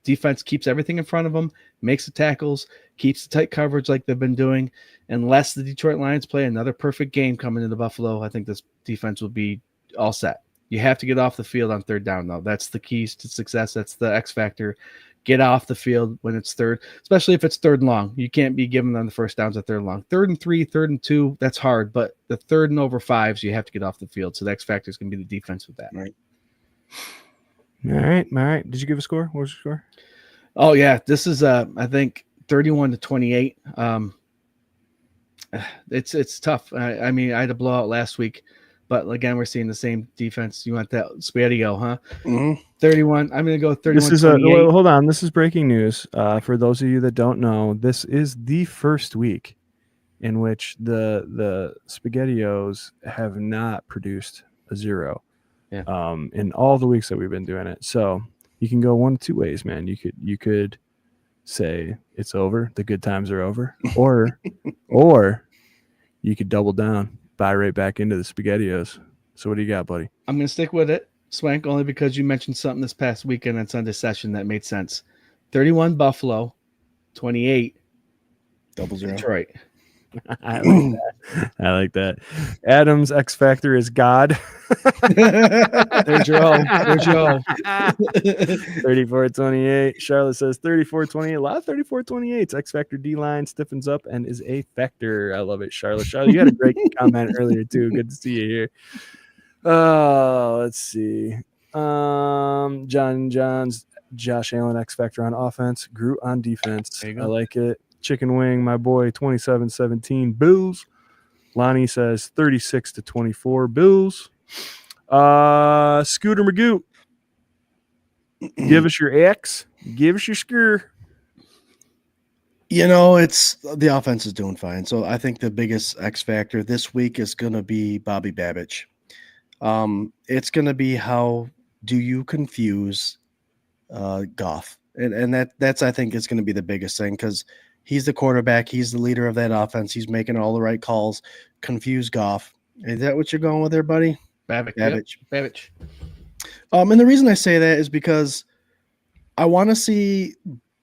defense keeps everything in front of them, makes the tackles, keeps the tight coverage like they've been doing, unless the Detroit Lions play another perfect game coming into Buffalo, I think this defense will be all set. You have to get off the field on third down, though. That's the keys to success. That's the X factor. Get off the field when it's third, especially if it's third and long. You can't be giving them the first downs at third and long. 3rd and 3, 3rd and 2, that's hard. But the 3rd and over 5s, you have to get off the field. So the X factor is going to be the defense with that. Right. All right. Did you give a score? What was your score? Oh, yeah. This is, I think, 31-28. It's tough. I mean, I had a blowout last week. But again, we're seeing the same defense. You want that Spaghetti-O, huh? 31. I'm going to go 31. This is hold on. This is breaking news. For those of you that don't know, this is the first week in which the SpaghettiOs have not produced a 0 in all the weeks that we've been doing it. So you can go one of two ways, man. You could say it's over, the good times are over, or you could double down, buy right back into the SpaghettiOs. So what do you got, buddy? I'm going to stick with it, Swank, only because you mentioned something this past weekend on Sunday session that made sense. 31 Buffalo, 28 0. Detroit. I like that. I like that. Adam's X Factor is God. There's your O. There's your O. 34-28. Charlotte says 34-28. A lot of 34-28s. X Factor D line stiffens up and is a factor. I love it, Charlotte. Charlotte, you had a great comment earlier too. Good to see you here. Let's see. John's Josh Allen X Factor on offense, Groot on defense. I like it. Chicken Wing, my boy, 27-17 Bills. Lonnie says 36-24 Bills. Scooter Magoo, give us your X. Give us your skur. You know, it's the offense is doing fine. So I think the biggest X factor this week is going to be Bobby Babbage. It's going to be how do you confuse Goff? And that's I think is going to be the biggest thing because he's the quarterback. He's the leader of that offense. He's making all the right calls. Confuse Goff. Is that what you're going with there, buddy? Babbage. Yep. Babbage. And the reason I say that is because I want to see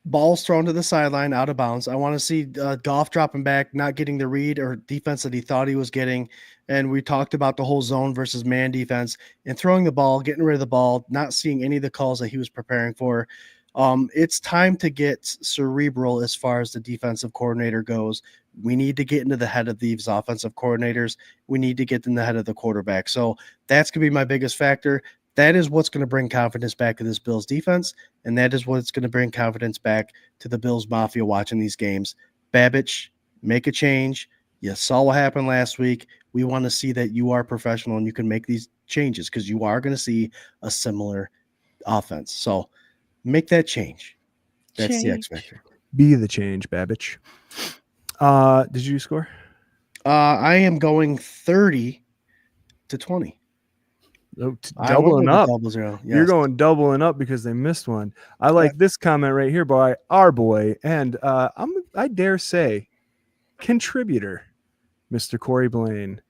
balls thrown to the sideline out of bounds. I want to see Goff dropping back, not getting the read or defense that he thought he was getting. And we talked about the whole zone versus man defense and throwing the ball, getting rid of the ball, not seeing any of the calls that he was preparing for. It's time to get cerebral as far as the defensive coordinator goes. We need to get into the head of these offensive coordinators. We need to get in the head of the quarterback. So that's going to be my biggest factor. That is what's going to bring confidence back to this Bills defense, and that is what's going to bring confidence back to the Bills Mafia watching these games. Babbage, make a change. You saw what happened last week. We want to see that you are professional and you can make these changes because you are going to see a similar offense. So make that change. That's the X factor. Be the change, Babbage. Did you score? I am going 30-20. Doubling up. 0. Yes. You're going doubling up because they missed one. I like this comment right here by our boy, and I dare say, contributor, Mr. Corey Blaine.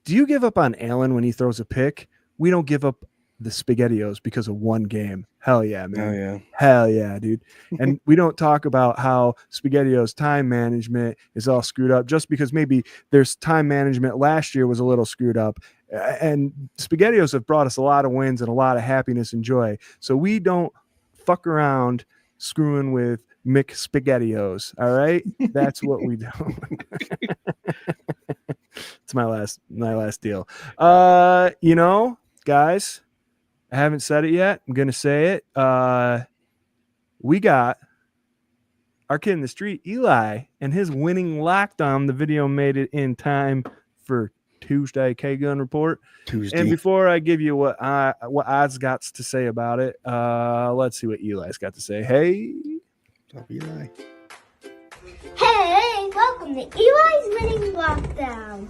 Do you give up on Allen when he throws a pick? We don't give up the SpaghettiOs because of one game. Hell yeah, man. Oh, yeah. Hell yeah, dude. And we don't talk about how SpaghettiOs time management is all screwed up just because maybe there's time management last year was a little screwed up. And SpaghettiOs have brought us a lot of wins and a lot of happiness and joy. So we don't fuck around screwing with McSpaghettiOs. All right. That's what we do. It's my last deal. Guys, I haven't said it yet. I'm going to say it. We got our kid in the street, Eli, and his winning lockdown. The video made it in time for Tuesday K-Gun Report. Tuesday. And before I give you what Oz got to say about it, let's see what Eli's got to say. Hey. Eli. Hey, welcome to Eli's Winning Lockdown.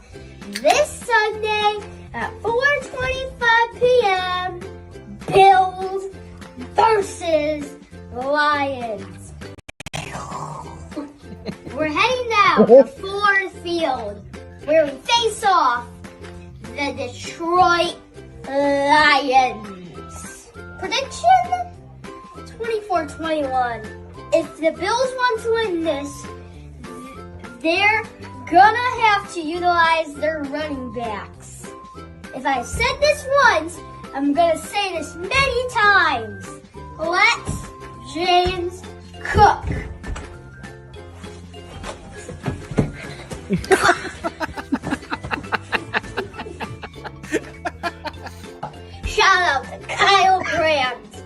This Sunday at 4:25 p.m., Bills versus Lions. We're heading down to Ford Field where we face off the Detroit Lions. Prediction 24-21. If the Bills want to win this, they're gonna have to utilize their running backs. If I said this once, I'm gonna say this many times. Let James cook. Shout out to Kyle Brandt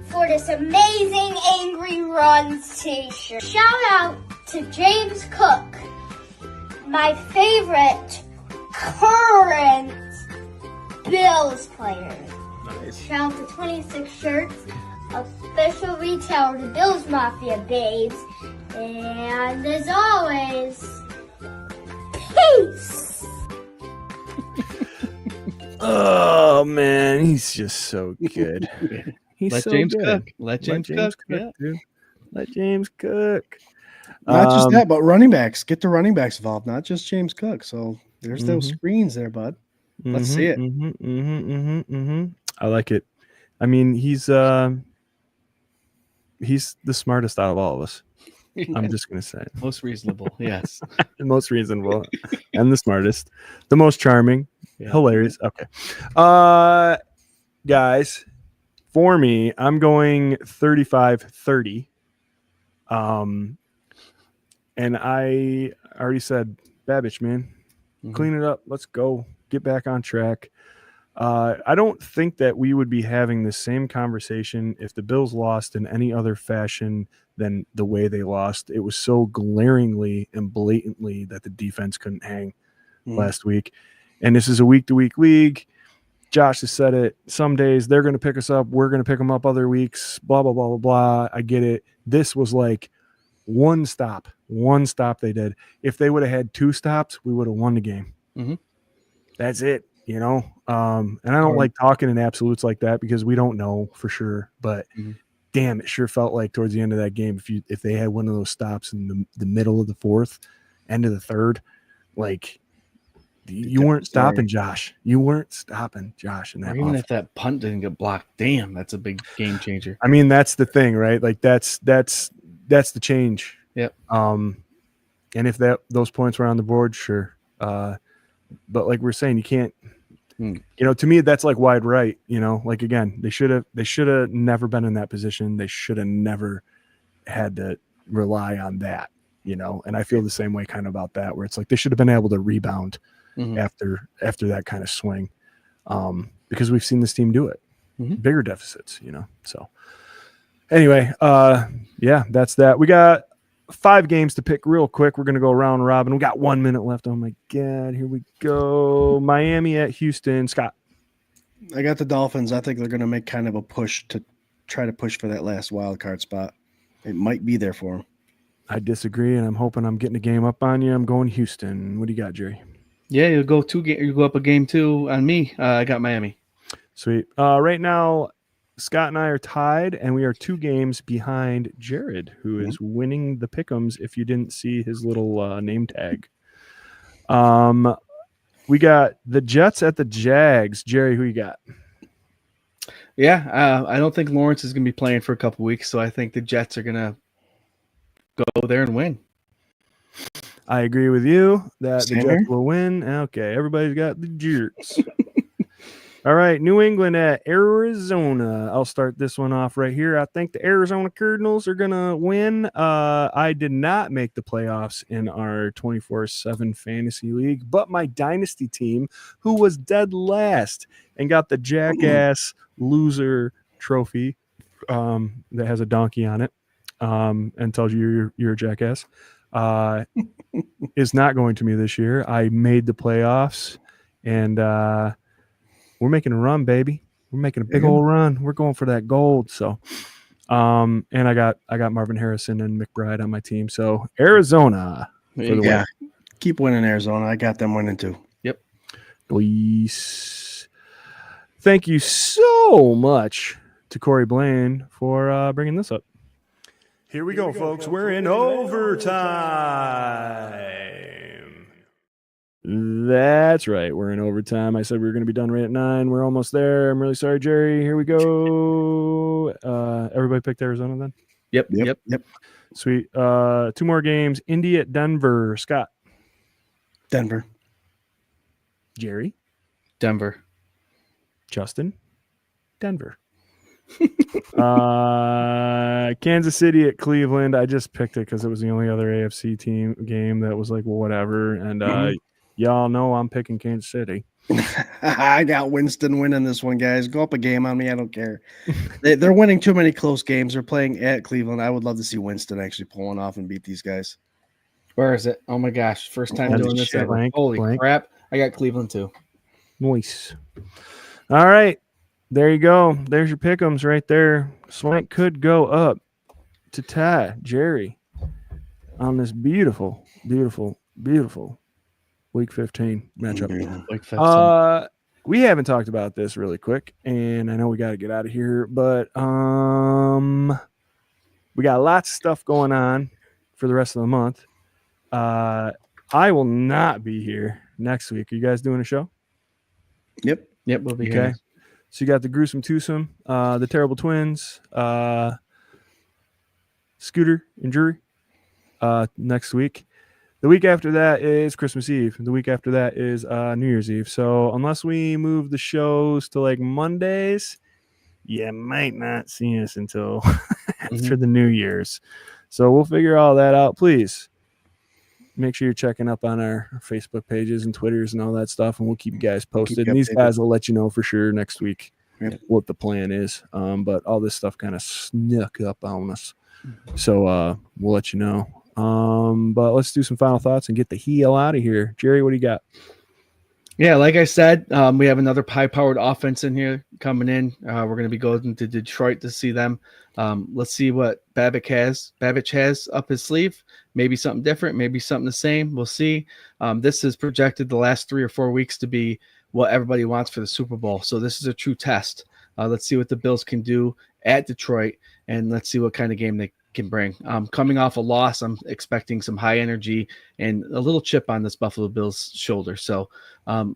for this amazing Angry Runs t-shirt. Shout out to James Cook, my favorite current Bills player. Nice. Shout out to 26 Shirts, official retailer of the Bills Mafia babes. And as always, face. Oh man, he's just so good. He's Let so James good. cook. Let James cook. Yeah. dude. Let James cook. Not just that, but running backs. Get the running backs involved, not just James Cook. So there's those screens there, bud. Let's see it. I like it. I mean, he's the smartest out of all of us. I'm just gonna say it. Most reasonable. Yes. The most reasonable and the smartest, the most charming, hilarious. Okay, guys, for me, I'm going 35-30. And I already said, Babbage, man, clean it up. Let's go. Get back on track. I don't think that we would be having the same conversation if the Bills lost in any other fashion than the way they lost. It was so glaringly and blatantly that the defense couldn't hang last week. And this is a week-to-week league. Josh has said it. Some days they're going to pick us up. We're going to pick them up other weeks. Blah, blah, blah, blah, blah. I get it. This was like one stop they did. If they would have had 2 stops, we would have won the game. That's it, you know? And I don't like talking in absolutes like that because we don't know for sure, but damn, it sure felt like towards the end of that game, if they had one of those stops in the middle of the 4th, end of the 3rd, like you weren't stopping Josh. You weren't stopping Josh in that. Or even if that punt didn't get blocked, damn, that's a big game changer. I mean, that's the thing, right? Like that's the change. Yep. And if those points were on the board, sure. But like we're saying, you can't. You know, to me, that's like wide right. You know, like again, they should have never been in that position. They should have never had to rely on that. You know, and I feel the same way kind of about that, where it's like they should have been able to rebound after that kind of swing, because we've seen this team do it. Bigger deficits, you know. So anyway, yeah, that's that. We got 5 games to pick real quick. We're going to go round robin. We got 1 minute left. Oh my God. Here we go. Miami at Houston. Scott. I got the Dolphins. I think they're going to make kind of a push to try to push for that last wild card spot. It might be there for them. I disagree, and I'm hoping I'm getting a game up on you. I'm going Houston. What do you got, Jerry? Yeah, you'll go up a game 2 on me. I got Miami. Sweet. Right now, Scott and I are tied, and we are 2 games behind Jarrod, who is winning the pick'ems. If you didn't see his little name tag, we got the Jets at the Jags. Jerry, who you got? Yeah, I don't think Lawrence is going to be playing for a couple weeks, so I think the Jets are going to go there and win. I agree with you that the Jets will win. Okay, everybody's got the Jets. All right, New England at Arizona. I'll start this one off right here. I think the Arizona Cardinals are going to win. I did not make the playoffs in our 24/7 fantasy league, but my dynasty team, who was dead last and got the jackass loser trophy that has a donkey on it and tells you you're a jackass, is not going to me this year. I made the playoffs, and we're making a run, baby. We're making a big old run. We're going for that gold. So, and I got Marvin Harrison and McBride on my team. So Arizona for the win. Keep winning, Arizona. I got them winning too. Yep. Please. Thank you so much to Corey Blaine for bringing this up. Here we go, folks. We're in overtime. That's right. We're in overtime. I said we were going to be done right at 9. We're almost there. I'm really sorry, Jerry. Here we go. Everybody picked Arizona then? Yep. Sweet. 2 more games. Indy at Denver. Scott. Denver. Jerry. Denver. Justin. Denver. Kansas City at Cleveland. I just picked it because it was the only other AFC team game that was like, well, whatever. And y'all know I'm picking Kansas City. I got Winston winning this one, guys. Go up a game on me. I don't care. They're winning too many close games. They're playing at Cleveland. I would love to see Winston actually pull one off and beat these guys. Where is it? Oh my gosh. First time doing this ever. Blank, Holy blank. crap. I got Cleveland too. Nice. All right. There you go. There's your pick'ems right there. Swank could go up to tie Jerry on this beautiful, beautiful, beautiful Week 15 matchup. Like 5 We haven't talked about this really quick, and I know we got to get out of here, but we got lots of stuff going on for the rest of the month. I will not be here next week. Are you guys doing a show? Yep. We'll be Okay. here. So you got the Gruesome Twosome, the Terrible Twins, Scooter and Drury next week. The week after that is Christmas Eve. The week after that is New Year's Eve. So unless we move the shows to like Mondays, you might not see us until after the New Year's. So we'll figure all that out. Please make sure you're checking up on our Facebook pages and Twitters and all that stuff, and we'll keep you guys posted. And these guys will let you know for sure next week what the plan is. But all this stuff kind of snuck up on us. So we'll let you know. But let's do some final thoughts and get the heel out of here. Jerry, what do you got? Yeah, like I said, we have another high-powered offense in here coming in. We're going to be going to Detroit to see them. Let's see what Babic has up his sleeve. Maybe something different, maybe something the same. We'll see. This is projected the last 3 or 4 weeks to be what everybody wants for the Super Bowl. So this is a true test. Let's see what the Bills can do at Detroit, and let's see what kind of game they can bring. Coming off a loss, I'm expecting some high energy and a little chip on this Buffalo Bills shoulder. So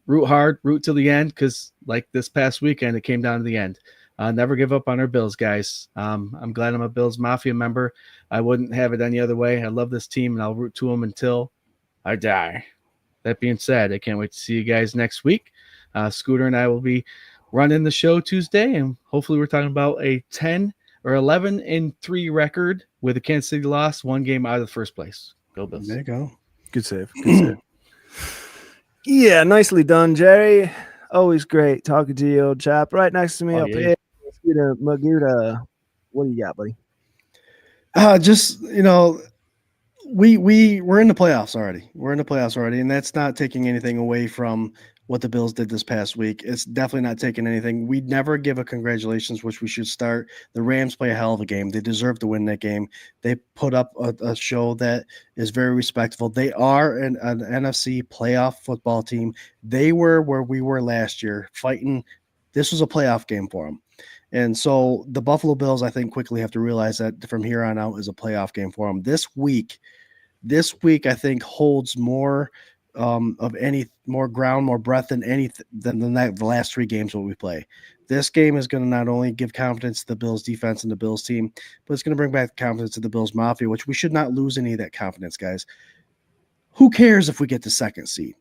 root hard, root till the end, because like this past weekend, it came down to the end. Never give up on our Bills, guys. I'm glad I'm a Bills Mafia member. I wouldn't have it any other way. I love this team, and I'll root to them until I die. That being said, I can't wait to see you guys next week. Scooter and I will be running the show Tuesday, and hopefully we're talking about a 10 or 11-3 record with a Kansas City loss, 1 game out of the first place. Go Bills. There you go. Good save. Good save. Yeah, nicely done, Jerry. Always great talking to you, old chap. Right next to me up here. Maguda. What do you got, buddy? Just, we're in the playoffs already. We're in the playoffs already, and that's not taking anything away from what the Bills did this past week. It's definitely not taking anything. We'd never give a congratulations, which we should start. The Rams play a hell of a game. They deserve to win that game. They put up a show that is very respectful. They are an NFC playoff football team. They were where we were last year, fighting. This was a playoff game for them. And so the Buffalo Bills, I think, quickly have to realize that from here on out is a playoff game for them. This week, I think, holds more more ground, more breadth than the last 3 games what we play. This game is going to not only give confidence to the Bills defense and the Bills team, but it's going to bring back confidence to the Bills Mafia, which we should not lose any of that confidence, guys. Who cares if we get the 2nd seed?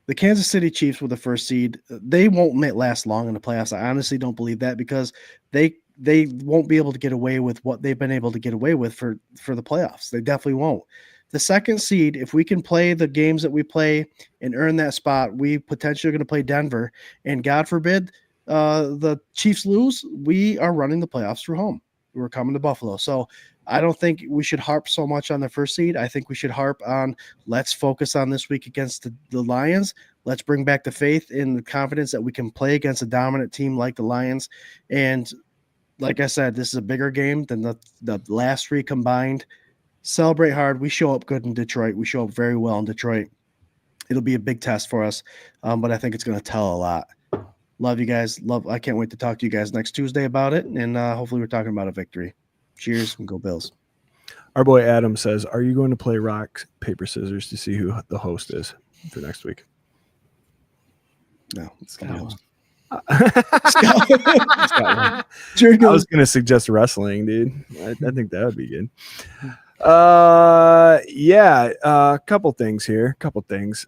The Kansas City Chiefs were the 1st seed. They won't last long in the playoffs. I honestly don't believe that, because they won't be able to get away with what they've been able to get away with for the playoffs. They definitely won't. The 2nd seed, if we can play the games that we play and earn that spot, we potentially are going to play Denver. And God forbid the Chiefs lose, we are running the playoffs through home. We're coming to Buffalo. So I don't think we should harp so much on the 1st seed. I think we should harp on, let's focus on this week against the Lions. Let's bring back the faith and the confidence that we can play against a dominant team like the Lions. And like I said, this is a bigger game than the last 3 combined. Celebrate hard. We show up good in Detroit. We show up very well in Detroit. It'll be a big test for us, but I think it's going to tell a lot. Love you guys. I can't wait to talk to you guys next Tuesday about it, and hopefully we're talking about a victory. Cheers and go Bills. Our boy Adam says, are you going to play rock, paper, scissors to see who the host is for next week? No, it's going to be host. I was going to suggest wrestling, dude. I think that would be good. A couple things here.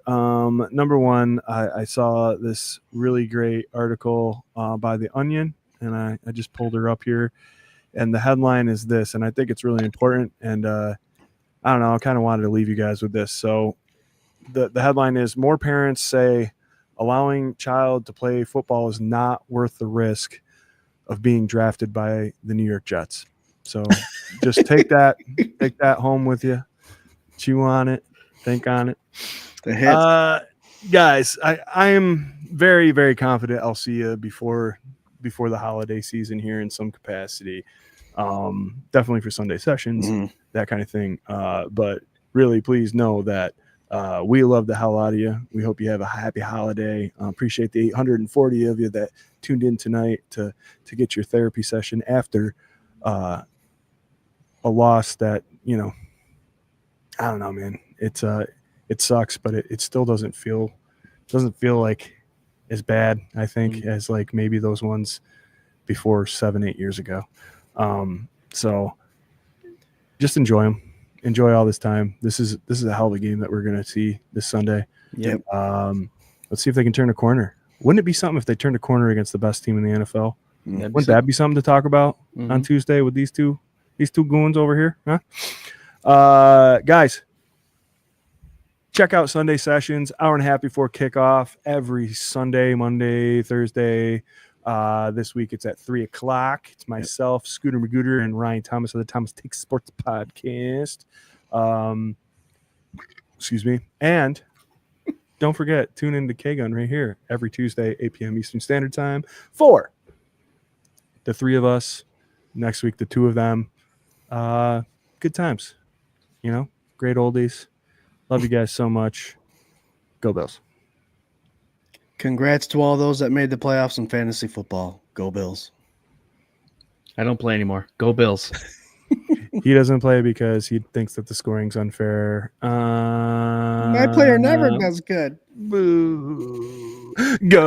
Number one, I saw this really great article by The Onion, and I just pulled her up here, and the headline is this, and I think it's really important, and I don't know, I kind of wanted to leave you guys with this. So the headline is, more parents say allowing child to play football is not worth the risk of being drafted by the New York Jets. So just take that home with you, chew on it, think on it. Guys, I am very, very confident I'll see you before the holiday season here in some capacity. Definitely for Sunday sessions, that kind of thing. But really, please know that We love the hell out of you. We hope you have a happy holiday. Appreciate the 840 of you that tuned in tonight to get your therapy session after a loss that, you know, I don't know, man. It sucks, but it still doesn't feel like as bad, I think, as like maybe those ones before 7-8 years ago. So just enjoy them. Enjoy all this time. This is a hell of a game that we're gonna see this Sunday. Yep. Let's see if they can turn a corner. Wouldn't it be something if they turned a corner against the best team in the NFL? Wouldn't that be something to talk about on Tuesday with these two goons over here? Huh? Guys, check out Sunday sessions, hour and a half before kickoff every Sunday, Monday, Thursday. This week it's at 3:00. It's myself, Scooter Magooter, and Ryan Thomas of the Thomas Takes Sports Podcast. Excuse me. And don't forget, tune in to K-Gun right here every Tuesday, 8 p.m. Eastern Standard Time for the three of us. Next week, the two of them. Good times. You know, great oldies. Love you guys so much. Go Bills. Congrats to all those that made the playoffs in fantasy football. Go Bills. I don't play anymore. Go Bills. He doesn't play because he thinks that the scoring's unfair. My player never does good. Boo. Go